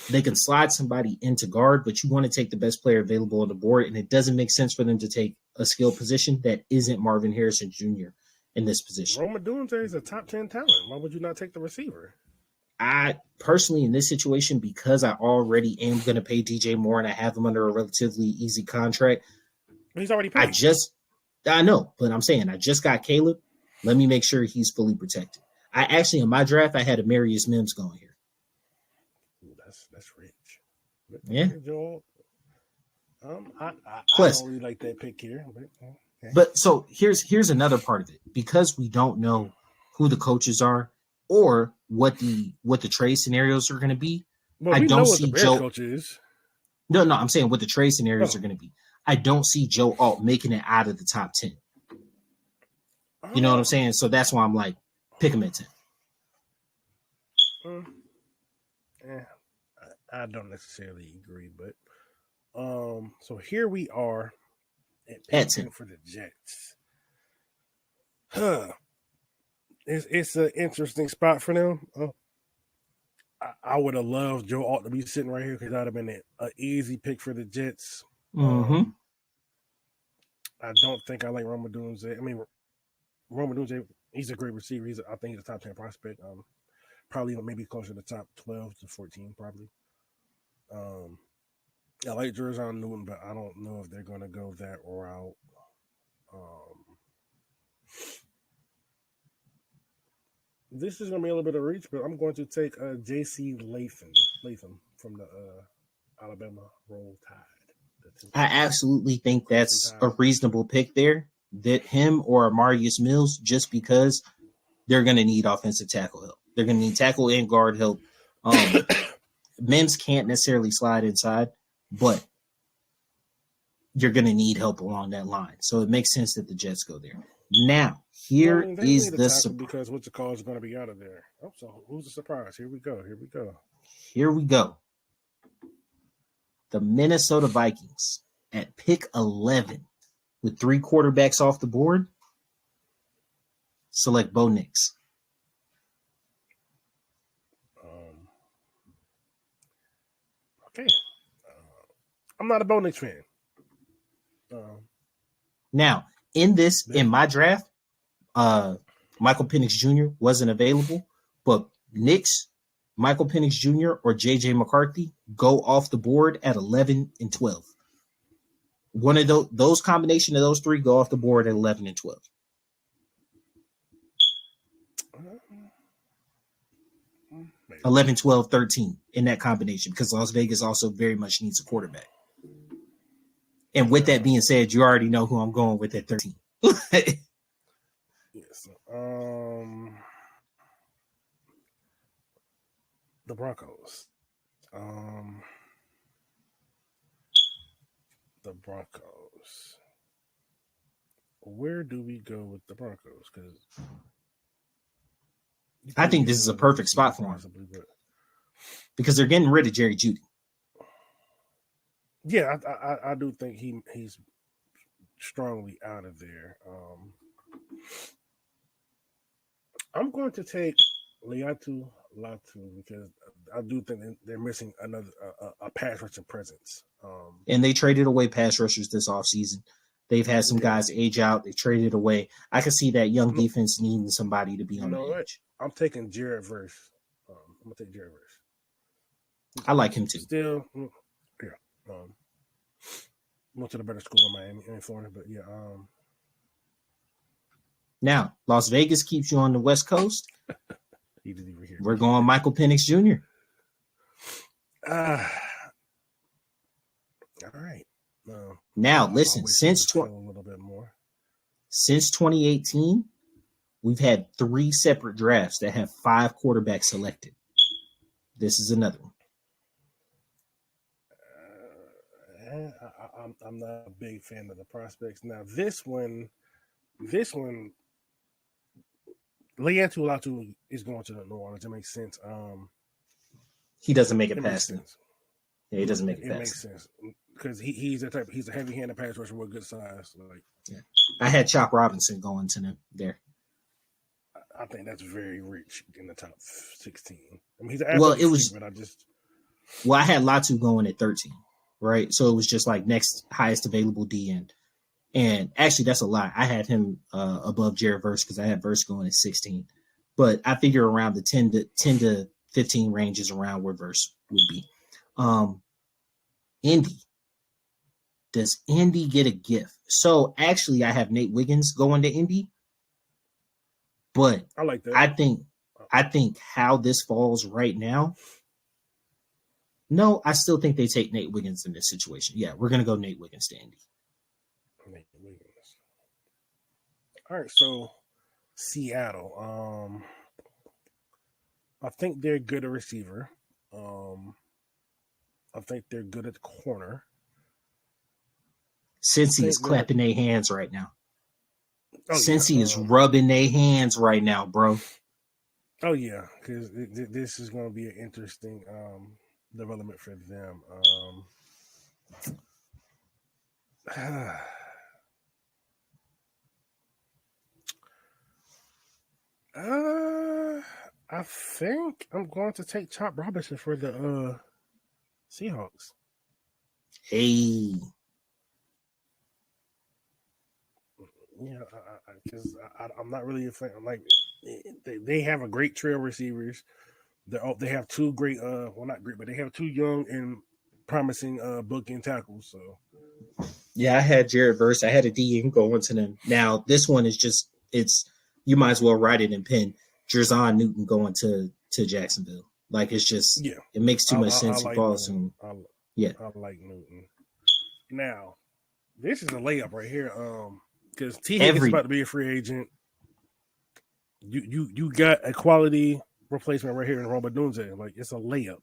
They can slide somebody into guard, but you want to take the best player available on the board, and it doesn't make sense for them to take a skill position that isn't Marvin Harrison Jr. in this position. Rome Odunze is a top 10 talent. Why would you not take the receiver? I personally, in this situation, because I already am going to pay DJ Moore and I have him under a relatively easy contract. He's already paid. I know, but I'm saying I just got Caleb. Let me make sure he's fully protected. In my draft, I had Amarius Mims going here. That's rich. But yeah. Joel, I Plus, don't really like that pick here. But, okay. But so here's another part of it. Because we don't know who the coaches are or what the trade scenarios are going to be. Well, I don't see Joe. Coach is. No, I'm saying what the trade scenarios are going to be. I don't see Joe Alt making it out of the top 10. You know what I'm saying? So that's why I'm like, pick him at 10. I don't necessarily agree, but so here we are at 10 for the Jets. It's an interesting spot for them. I would have loved Joe Alt to be sitting right here because that would have been an easy pick for the Jets. Mm-hmm. I don't think I like Rome Odunze. I mean, Rome Odunze, he's a great receiver. I think he's a top 10 prospect. Probably maybe closer to top 12 to 14, probably. I like Jer'Zhan Newton, but I don't know if they're going to go that route. This is going to be a little bit of reach, but I'm going to take J.C. Latham from the Alabama Roll Tide. I absolutely think that's a reasonable pick there. That him or Amarius Mills, just because they're going to need offensive tackle help. They're going to need tackle and guard help. Mims can't necessarily slide inside, but you're going to need help along that line. So it makes sense that the Jets go there. Now, here is the surprise. Because what's the call is going to be out of there. Oh, so who's the surprise? Here we go. The Minnesota Vikings at pick 11 with 3 quarterbacks off the board select Bo Nix. Okay. I'm not a Bo Nix fan. Now, in my draft, Michael Penix Jr. wasn't available, but Nix Michael Penix Jr. or J.J. McCarthy go off the board at 11 and 12. One of those combination of those three go off the board at 11 and 12. 11, 12, 13 in that combination, because Las Vegas also very much needs a quarterback. And with that being said, you already know who I'm going with at 13. Yes. The Broncos. The Broncos. Where do we go with the Broncos? Because I think this is a perfect spot for him, because they're getting rid of Jerry Jeudy. Yeah, I do think he's strongly out of there. I'm going to take Laiatu Latu because I do think they're missing another a pass rushing presence. And they traded away pass rushers this offseason. They've had some guys age out. They traded away. I can see that young defense needing somebody to be on the edge. I'm taking Jared Verse. I'm going to take Jared Verse. I like him too. Still, yeah. Went to the better school in Miami, in Florida, but yeah. Now, Las Vegas keeps you on the West Coast. He didn't even hear. We're going Michael Penix Jr. All right. Now, listen, since 2018, we've had 3 separate drafts that have 5 quarterbacks selected. This is another one. I'm not a big fan of the prospects. Now, this one, Laiatu Latu is going to New Orleans. It makes sense. He doesn't make it past him. Yeah, he doesn't make it past. It makes sense because he's a heavy-handed pass rusher with good size. Yeah, I had Chop Robinson going to them there. I think that's very rich in the top 16. I mean, he's an but I had Latu going at 13. Right, so it was just like next highest available DN, and actually that's a lie. I had him above Jared Verse because I had Verse going at 16, but I figure around the 10 to 15 range is around where Verse would be. Indy, does Indy get a gift? So actually, I have Nate Wiggins going to Indy, but I like that. I think how this falls right now. No, I still think they take Nate Wiggins in this situation. Yeah, we're going to go Nate Wiggins to Indy. Nate Wiggins. All right, so Seattle. I think they're good at receiver. I think they're good at corner. Cincy is clapping their hands right now. Cincy is rubbing their hands right now, bro. Oh, yeah, because this is going to be an interesting development for them. I think I'm going to take Chop Robinson for the Seahawks. Hey. Yeah, because I'm not really a fan. Like they have a great trail receivers. They have 2 great, well, not great, but they have 2 young and promising bookend tackles. So, yeah, I had Jared Verse. I had a DN going to them. Now this one is just you might as well write it in pen. Jerzon Newton going to Jacksonville. Like it's just it makes too much sense. I like Newton. Now, this is a layup right here. Because T Higgins is about to be a free agent. You got a quality replacement right here in Roma Dunze. Like it's a layup.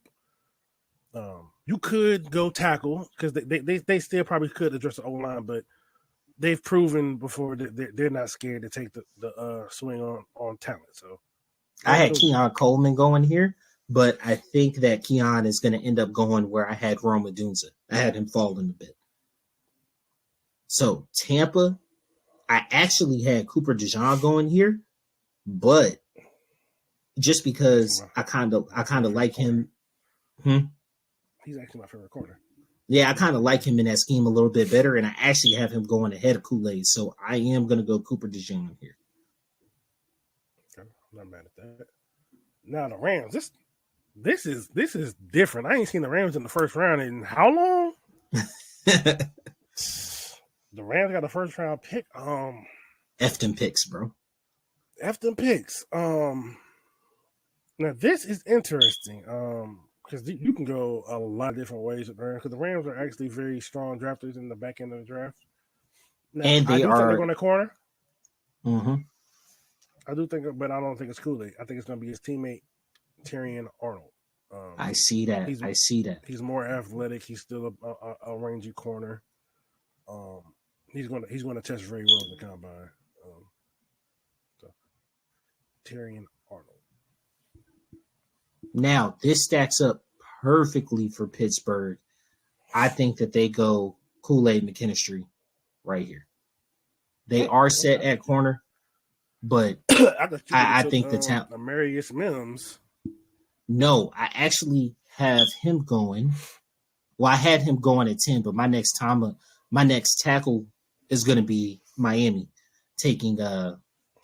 You could go tackle because they still probably could address the O-line, but they've proven before that they're not scared to take the swing on talent. So I had Keon Coleman going here, but I think that Keon is going to end up going where I had Roma Dunze. I had him falling a bit. So Tampa, I actually had Cooper DeJean going here, but just because I kind of like him. He's actually my favorite corner. Yeah, I kind of like him in that scheme a little bit better, and I actually have him going ahead of Kool-Aid, so I am going to go Cooper DeJean here. Okay, I'm not mad at that. Now the Rams, This is different. I ain't seen the Rams in the first round in how long? The Rams got a first round pick. F them picks, bro. F them picks. Now this is interesting. Because you can go a lot of different ways with the Rams. Because the Rams are actually very strong drafters in the back end of the draft. Now, And they think they're going to corner. Mm-hmm. I do think, but I don't think it's Kool-Aid. I think it's going to be his teammate Terrion Arnold. I see that. He's more athletic. He's still a rangy corner. He's going to test very well in the combine. So Terrion Arnold. Now this stacks up perfectly for Pittsburgh. I think that they go Kool-Aid McKinstry right here. They are set at corner, but I think the talent. Amarius Mims. No, I actually have him going. Well, I had him going at 10, but my next tackle is going to be Miami, taking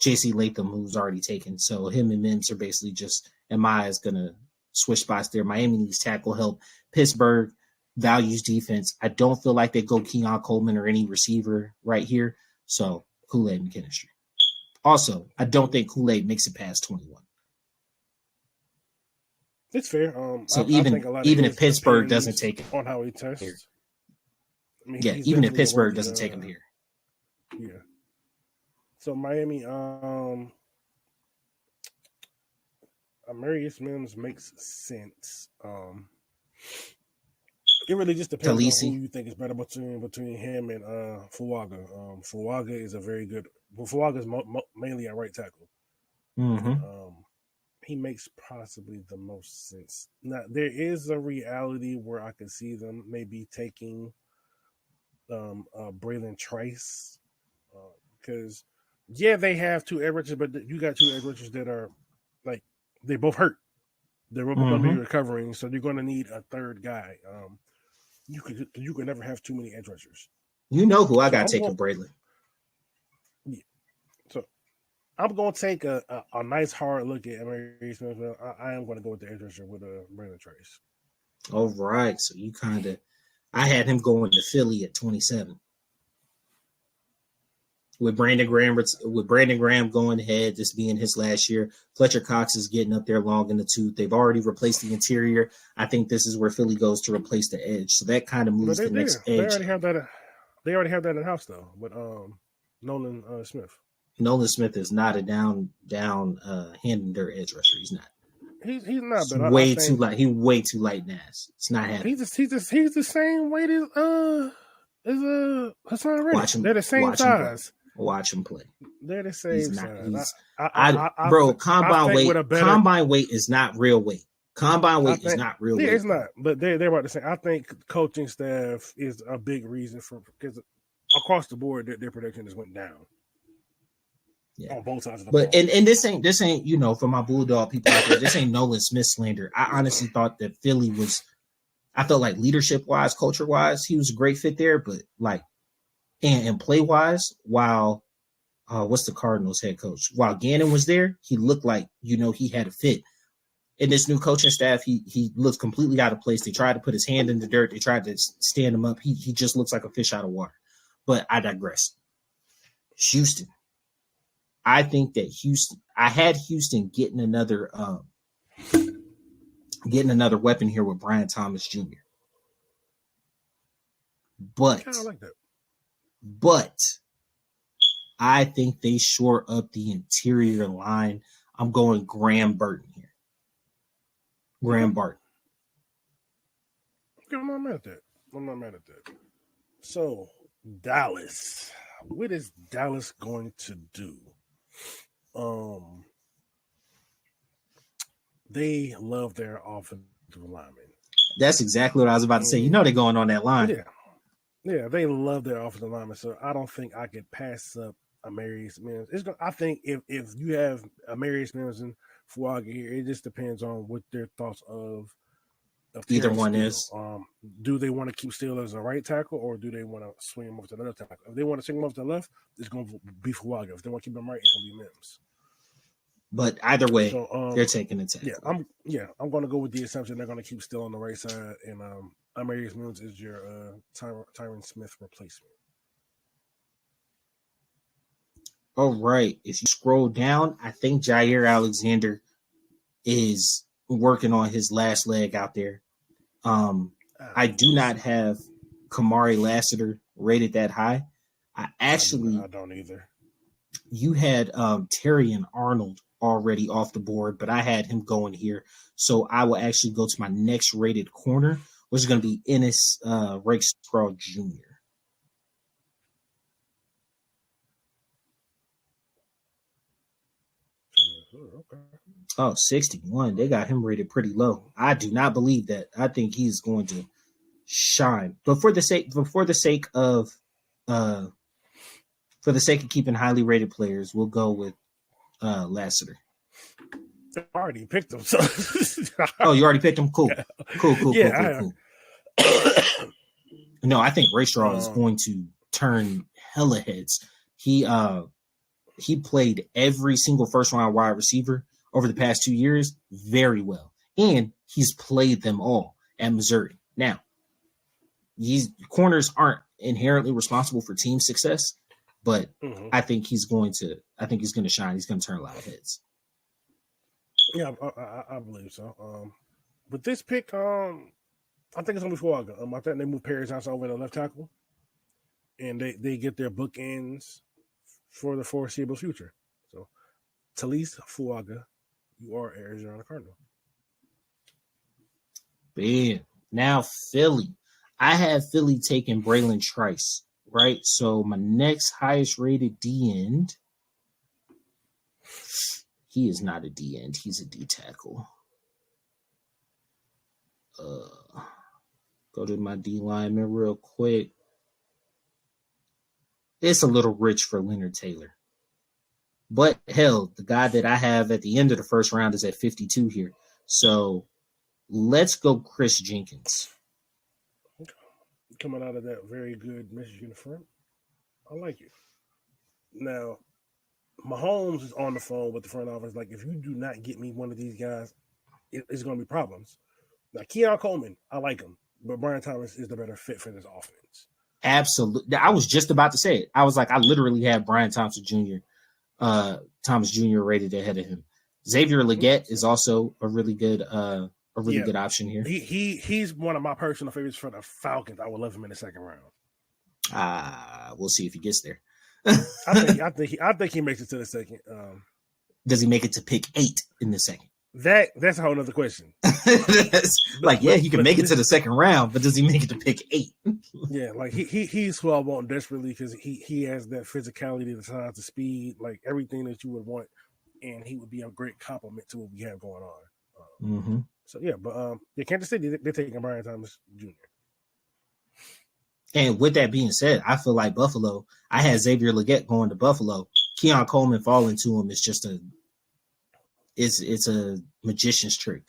J.C. Latham, who's already taken. So him and Mims are basically just, in my eyes, going to switch spots there. Miami needs tackle help. Pittsburgh values defense. I don't feel like they go Keon Coleman or any receiver right here. So Kool-Aid McKinstry. Also, I don't think Kool-Aid makes it past 21. It's fair. So even if Pittsburgh doesn't take it on how he tests, I mean, even if Pittsburgh doesn't take him here, yeah. So Miami, Amarius Mims makes sense. It really just depends on who you think is better between him and Fuaga. Fuaga is a very good. Well, Fuaga is mainly a right tackle. Mm-hmm. He makes possibly the most sense. Now there is a reality where I can see them maybe taking Braylon Trice because they have two edge rushers, but you got two edge rushers that are like they both hurt. They're both going to be recovering, so you're going to need a third guy. You could never have too many edge rushers. You know who I got taking Braylon. Yeah. So I'm going to take a nice hard look at Amarius Smith. I am going to go with the edge rusher with Braylon Trice. All right. So you I had him going to Philly at 27. With Brandon Graham going ahead, this being his last year, Fletcher Cox is getting up there long in the tooth. They've already replaced the interior. I think this is where Philly goes to replace the edge. So that kind of moves the next edge. They already have that. They already have that in house though. But Nolan Smith. Nolan Smith is not a down hand dirt edge rusher. He's not. He's not. But way too light. He's way too light in ass. It's not happening. He's the same weight as Hassan Reddick. They're the same size. Watch him play. They're the same size. Combine weight is not real weight. Combine weight is not real weight. Yeah, it's not. But they're about to say. I think coaching staff is a big reason because across the board their production just went down. Yeah. On both sides of the ball. And this ain't for my Bulldog people out there, this ain't Nolan Smith slander. I honestly thought that Philly was, I felt like leadership wise, culture wise, he was a great fit there, but like and play wise, while what's the Cardinals head coach? While Gannon was there, he looked like he had a fit. In this new coaching staff, he looks completely out of place. They tried to put his hand in the dirt. They tried to stand him up. He just looks like a fish out of water. But I digress. Houston. I think that I had Houston getting another weapon here with Brian Thomas Jr. But I like that. But I think they shore up the interior line. I'm going Graham Burton here. Graham Burton. I'm not mad at that. So, Dallas. What is Dallas going to do? They love their offensive linemen. That's exactly what I was about to say. They're going on that line. Yeah, they love their offensive linemen. So I don't think I could pass up Amarius Mims. I think if you have Amarius Mims and Fuaga here, it just depends on what their thoughts of either one is. Do they want to keep Steele as a right tackle, or do they want to swing him over to the left tackle? If they want to swing him over to the left, it's going to be Fuaga. If they want to keep him right, it's going to be Mims. But either way, they're taking a tackle. I'm going to go with the assumption they're going to keep still on the right side, and Amarius Mills is your Tyron Smith replacement. All right. If you scroll down, I think Jair Alexander is working on his last leg out there. I do not have Kamari Lassiter rated that high. I don't either. You had Terry and Arnold already off the board, but I had him going here. So I will actually go to my next rated corner, which is going to be Ennis Rakestraw Jr. Okay. Oh, 61. They got him rated pretty low. I do not believe that. I think he's going to shine. But for the sake of keeping highly rated players, we'll go with Lassiter. I already picked him. So. Oh, you already picked him? Cool. Cool. No, I think Rakestraw is going to turn hella heads. He played every single first-round wide receiver over the past 2 years very well. And he's played them all at Missouri. Now, these corners aren't inherently responsible for team success, but I think he's going to shine. He's going to turn a lot of heads. Yeah, I believe so. But this pick, I think it's going to be Fuaga. I think they move Paris Johnson over to left tackle, and they get their bookends for the foreseeable future. So, Talise Fuaga, you are Arizona Cardinal. Bam. Now Philly. I have Philly taking Braylon Trice, right? So my next highest rated D end, he is not a D end. He's a D tackle. Go to my D lineman real quick. It's a little rich for Leonard Taylor. But hell, the guy that I have at the end of the first round is at 52 here. So let's go Chris Jenkins. Coming out of that very good Michigan front. I like it. Now, Mahomes is on the phone with the front office. Like, if you do not get me one of these guys, it's going to be problems. Now, Keon Coleman, I like him. But Brian Thomas is the better fit for this offense. Absolutely. I was just about to say it. I was like, I literally have Brian Thomas Jr. Rated ahead of him. Xavier Legette is also a really good good option here. He's one of my personal favorites for the Falcons. I would love him in the second round. We'll see if he gets there. I think he makes it to the second. Does he make it to pick 8 in the second? That's a whole other question. He can make it to the second round, but does he make it to pick 8? Yeah, like he's who I want desperately because he has that physicality, the size, the speed, like everything that you would want, and he would be a great complement to what we have going on. So yeah, but Kansas City they're taking Brian Thomas Jr. And with that being said, I feel like Buffalo. I had Xavier Legette going to Buffalo. Keon Coleman falling to him is just it's a magician's trick.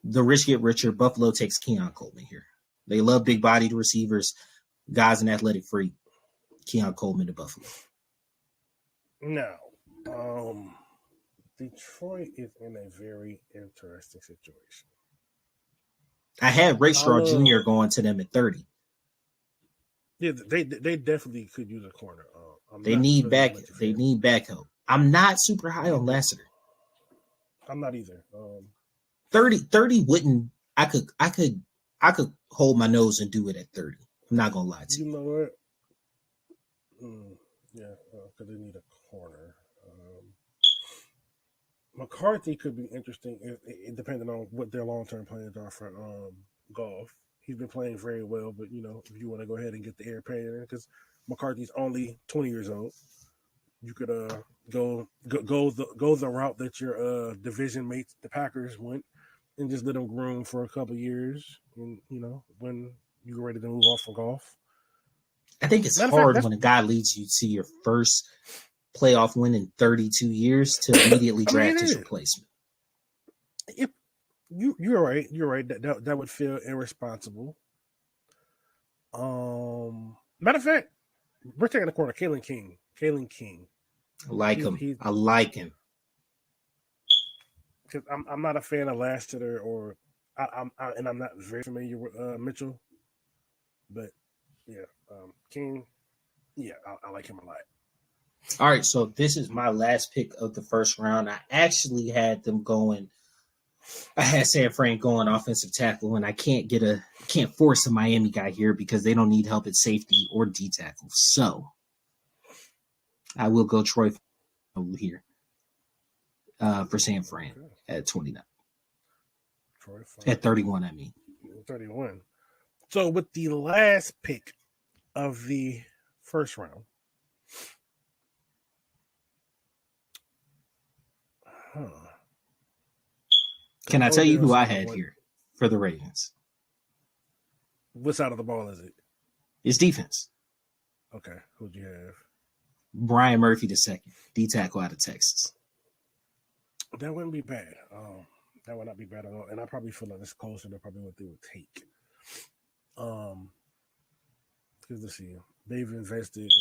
The rich get richer. Buffalo takes Keon Coleman here. They love big-bodied receivers, guys an athletic freak. Keon Coleman to Buffalo. Now, Detroit is in a very interesting situation. I had Rakestraw Jr. going to them at 30. Yeah, they definitely could use a corner. They need back help. I'm not super high on Lassiter. I'm not either. 30 wouldn't. I could hold my nose and do it at 30. I'm not gonna lie to you. You know what? Because they need a corner. McCarthy could be interesting, depending on what their long-term plans are for Goff. He's been playing very well, but if you want to go ahead and get the air paid in, because McCarthy's only 20 years old, you could go the route that your division mates, the Packers, went, and just let them groom for a couple of years, and when you're ready to move off from Goff. I think it's hard when a guy leads you to your first playoff win in 32 years to immediately draft his replacement. You're right. You're right. That would feel irresponsible. Matter of fact, we're taking the corner. Kalen King. I like him. I like him. because I'm not a fan of Lassiter or I'm not very familiar with Mitchell, but yeah, King, yeah, I like him a lot. All right, so this is my last pick of the first round. I actually had them going. I had San Fran going offensive tackle, and I can't force a Miami guy here because they don't need help at safety or D tackle. So I will go Troy here for San Fran at 29. Troy at 31, I mean. 31. So with the last pick of the first round, Can I tell you who I had here for the Ravens? What side of the ball is it? It's defense. Okay. Who'd you have? Brian Murphy II, D tackle out of Texas. That wouldn't be bad. That would not be bad at all. And I probably feel like it's closer to probably what they would take. Because let's see. They've invested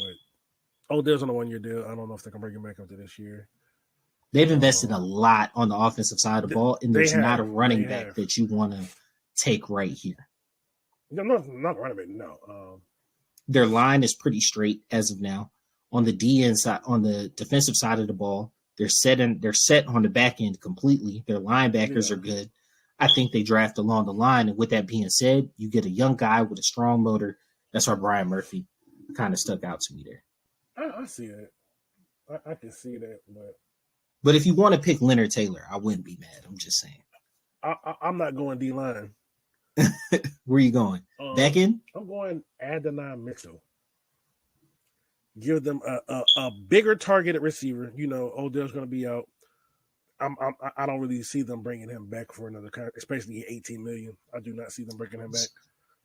Odell's on a 1-year deal. I don't know if they can bring him back up to this year. They've invested a lot on the offensive side of the ball, and there's not a running back that you want to take right here. No, not running back. No. Their line is pretty straight as of now. On the DN side, on the defensive side of the ball, they're set on the back end completely. Their linebackers are good. I think they draft along the line. And with that being said, you get a young guy with a strong motor. That's why Brian Murphy kind of stuck out to me there. I see that. I can see that, but if you want to pick Leonard Taylor, I wouldn't be mad. I'm just saying. I'm not going D-line. Where are you going? Back in? I'm going Adonai Mitchell. Give them a bigger targeted receiver. You know, Odell's going to be out. I don't really see them bringing him back for another contract, especially $18 million. I do not see them bringing him back.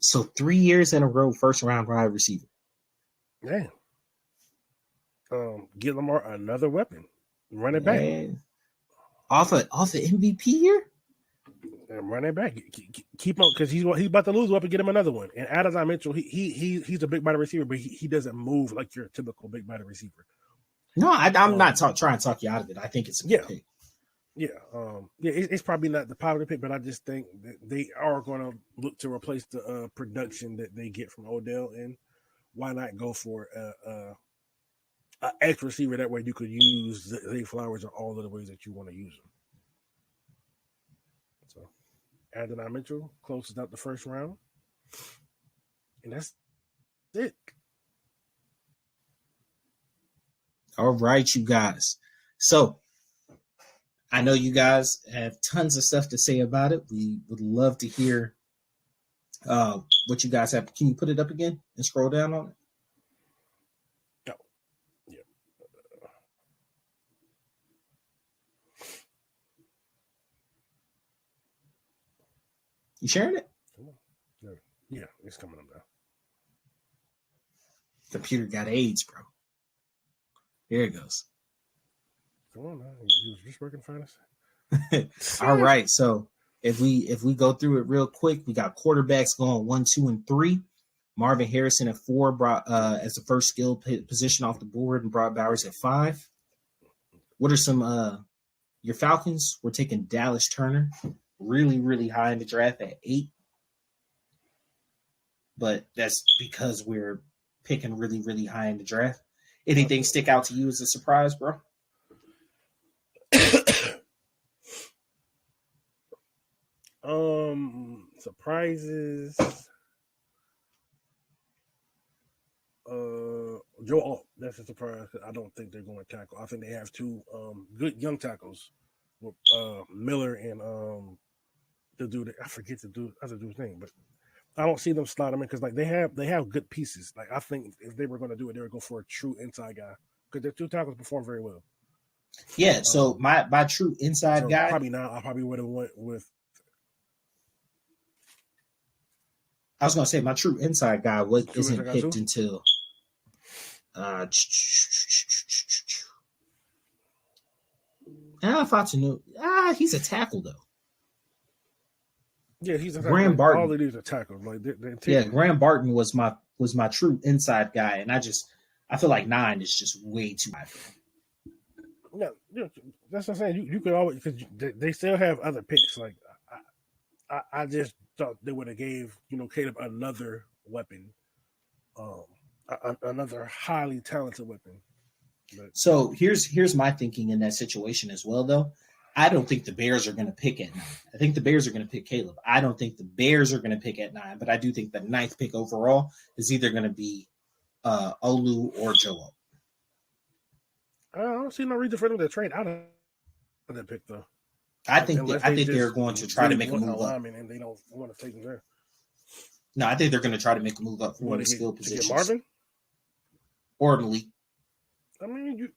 So 3 years in a row, first round wide receiver. Yeah. Give Lamar another weapon. Run it back. Off of MVP here? And run it back. Keep on, because he's about to lose a weapon. Get him another one. And Adonai Mitchell, he's a big body receiver, but he doesn't move like your typical big body receiver. No, I'm not trying to talk you out of it. I think it's a good pick. Yeah, it's probably not the popular pick, but I just think that they are going to look to replace the production that they get from Odell, and why not go for an X receiver? That way you could use Zay Flowers in all of the ways that you want to use them. So, Adonai Mitchell closes out the first round, and that's it. All right, you guys. So, I know you guys have tons of stuff to say about it. We would love to hear what you guys have. Can you put it up again and scroll down on it? No. Yeah. You sharing it? Yeah, it's coming up now. Computer got AIDS, bro. Here it goes. Come on, man. He was just working fine. All right. So if we go through it real quick, we got quarterbacks going 1, 2, and 3. Marvin Harrison at 4 brought as the first skill position off the board, and brought Bowers at 5. What are some your Falcons? We're taking Dallas Turner really, really high in the draft at 8. But that's because we're picking really, really high in the draft. Anything stick out to you as a surprise, bro? Surprises. Joe Alt, that's a surprise. I don't think they're going to tackle. I think they have 2 good young tackles with Miller and the dude. I forget the dude. That's a dude's name, but I don't see them slide them in because like they have good pieces. Like I think if they were going to do it, they would go for a true inside guy because their 2 tackles perform very well. Yeah. So my true inside guy probably not. I probably would have went with. I was gonna say my true inside guy isn't picked until he's a tackle though. Yeah, he's a tackle. Graham Barton. All of these are tackles. Like Graham Barton was my true inside guy, and I feel like 9 is just way too high for him. Yeah, That's what I'm saying. You could always because they still have other picks. Like I just thought they would have gave Caleb another weapon, another highly talented weapon. But, so here's my thinking in that situation as well, though. I don't think the Bears are going to pick at 9. I think the Bears are going to pick Caleb. I don't think the Bears are going to pick at 9, but I do think the 9th pick overall is either going to be Olu or Joe. I don't see no reason for them to trade out of that pick, though. I think they're going to try to make a move up, and they don't want to take him there. No, I think they're going to try to make a move up for one of the skill positions. Marvin or Malik. I mean,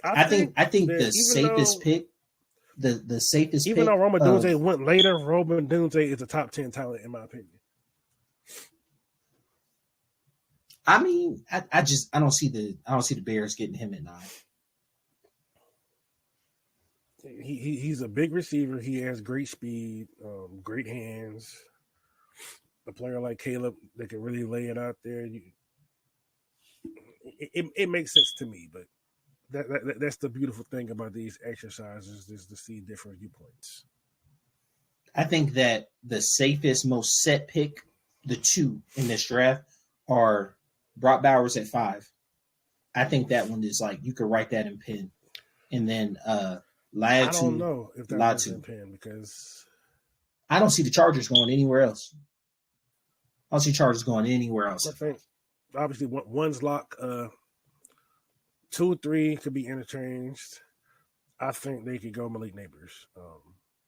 I think the safest pick, the safest even though Rome Odunze went later, Rome Odunze is a top 10 talent in my opinion. I mean, I don't see the Bears getting him at 9. He's a big receiver. He has great speed, great hands. A player like Caleb that can really lay it out there. It makes sense to me, but that's the beautiful thing about these exercises is to see different viewpoints. I think that the safest, most set pick, the 2 in this draft are Brock Bowers at 5. I think that one is like you could write that in pen, and then Latu. I don't know if that's in pen because I don't see the Chargers going anywhere else. I don't see Chargers going anywhere else. I think obviously one's lock. 2, 3 could be interchanged. I think they could go Malik Neighbors.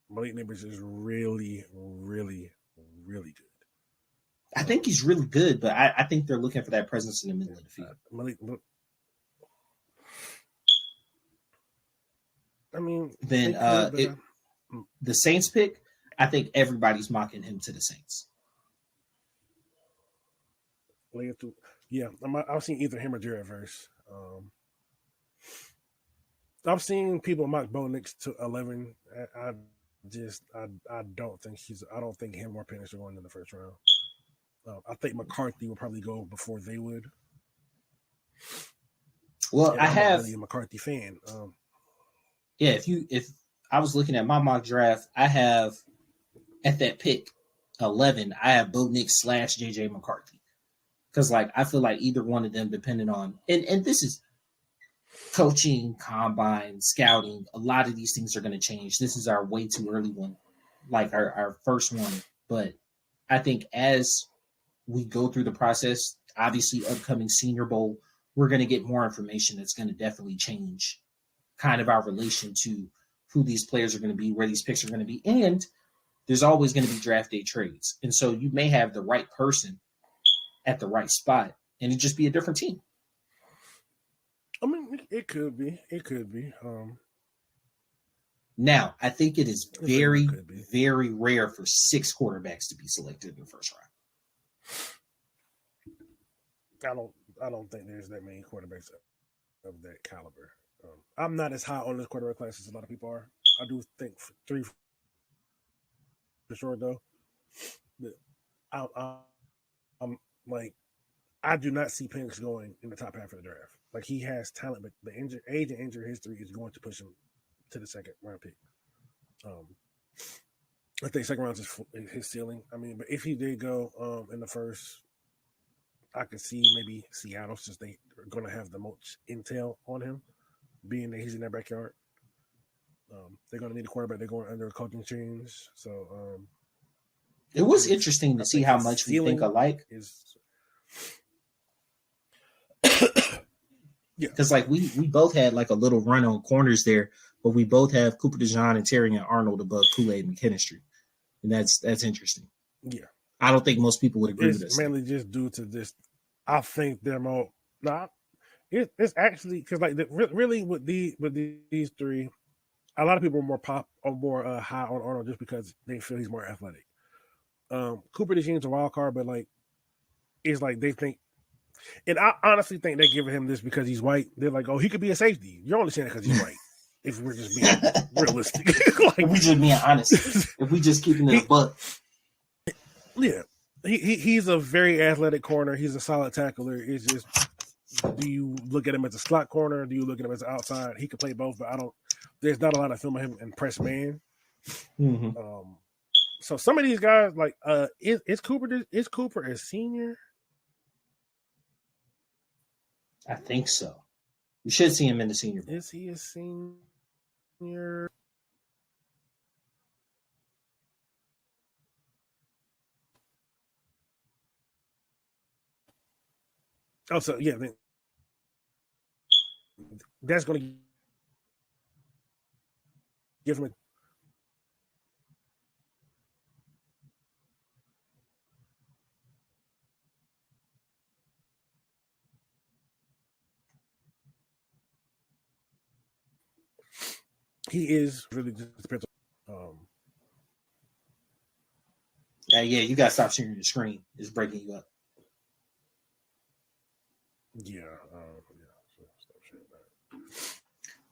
Malik Neighbors is really, really, really good. I think he's really good, but I think they're looking for that presence in the middle of the field. Malik. I mean, then the Saints pick, I think everybody's mocking him to the Saints. Yeah, I've seen either him or Jared Verse. I've seen people mock Bo Nix to 11. I don't think him or Penix are going in the first round. I think McCarthy will probably go before they would. Well, I'm not really a McCarthy fan. Yeah, if I was looking at my mock draft, I have at that pick 11, I have Bo Nix / JJ McCarthy. Because I feel like either one of them, depending on and this is coaching, combine, scouting, a lot of these things are going to change. This is our way too early one, like our first one. But I think as we go through the process, obviously upcoming Senior Bowl, we're going to get more information that's going to definitely change kind of our relation to who these players are going to be, where these picks are going to be. And there's always going to be draft day trades. And so you may have the right person at the right spot and it just be a different team. I mean, it could be. It could be. Now, I think it is very, very rare for 6 quarterbacks to be selected in the first round. I don't think there's that many quarterbacks of that caliber. I'm not as high on this quarterback class as a lot of people are. I do think 3 for sure, though. But I'm like, I do not see Penix going in the top half of the draft. Like, he has talent, but the age and injury history is going to push him to the second round pick. I think second round is his ceiling. I mean, but if he did go in the first, I could see maybe Seattle, since they are going to have the most intel on him, being that he's in their backyard. They're going to need a quarterback. They're going under a coaching change. So it was interesting to see how much we think alike. Yeah, because we both had a little run on corners there, but we both have Cooper DeJean and Terrion Arnold above Kool-Aid and McKinstry, and that's interesting. Yeah, I don't think most people would agree with us. Mainly just due to this. I think they're more. It's actually because really with these 3, a lot of people are more high on Arnold just because they feel he's more athletic. Cooper DeJean's a wild card, but it's they think. And I honestly think they're giving him this because he's white. They're like, oh, he could be a safety. You're only saying it because he's white. If we're just being realistic. If we just being honest. If we just keeping it a buck. Yeah. He's a very athletic corner. He's a solid tackler. It's just, do you look at him as a slot corner? Do you look at him as an outside? He could play both, but there's not a lot of film of him in Press Man. Mm-hmm. So some of these guys, like, is Cooper a senior? I think so. You should see him in the Senior Bowl. Is he a senior? Oh, so yeah, that's going to give him a. He is really just depends on. Yeah, you got to stop sharing your screen. It's breaking you up. Yeah.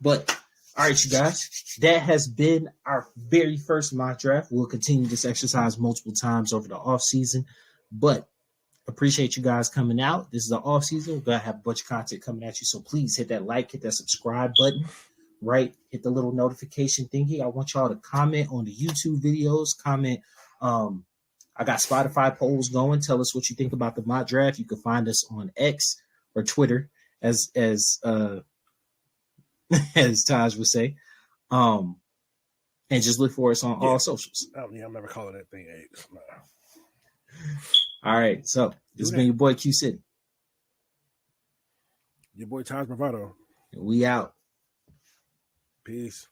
But all right, you guys, that has been our very first mock draft. We'll continue this exercise multiple times over the off season, but appreciate you guys coming out. This is the off season. We're gonna have a bunch of content coming at you, so please hit that like, hit that subscribe button, right? Hit the little notification thingy. I want y'all to comment on the YouTube videos. Comment. I got Spotify polls going. Tell us what you think about the mock draft. You can find us on X or Twitter, as as Taj would say. And just look for us on all socials. Oh, yeah, I'm never calling that thing X. No. All right. So this has been your boy Q City. Your boy Taj Bravado. We out. Peace.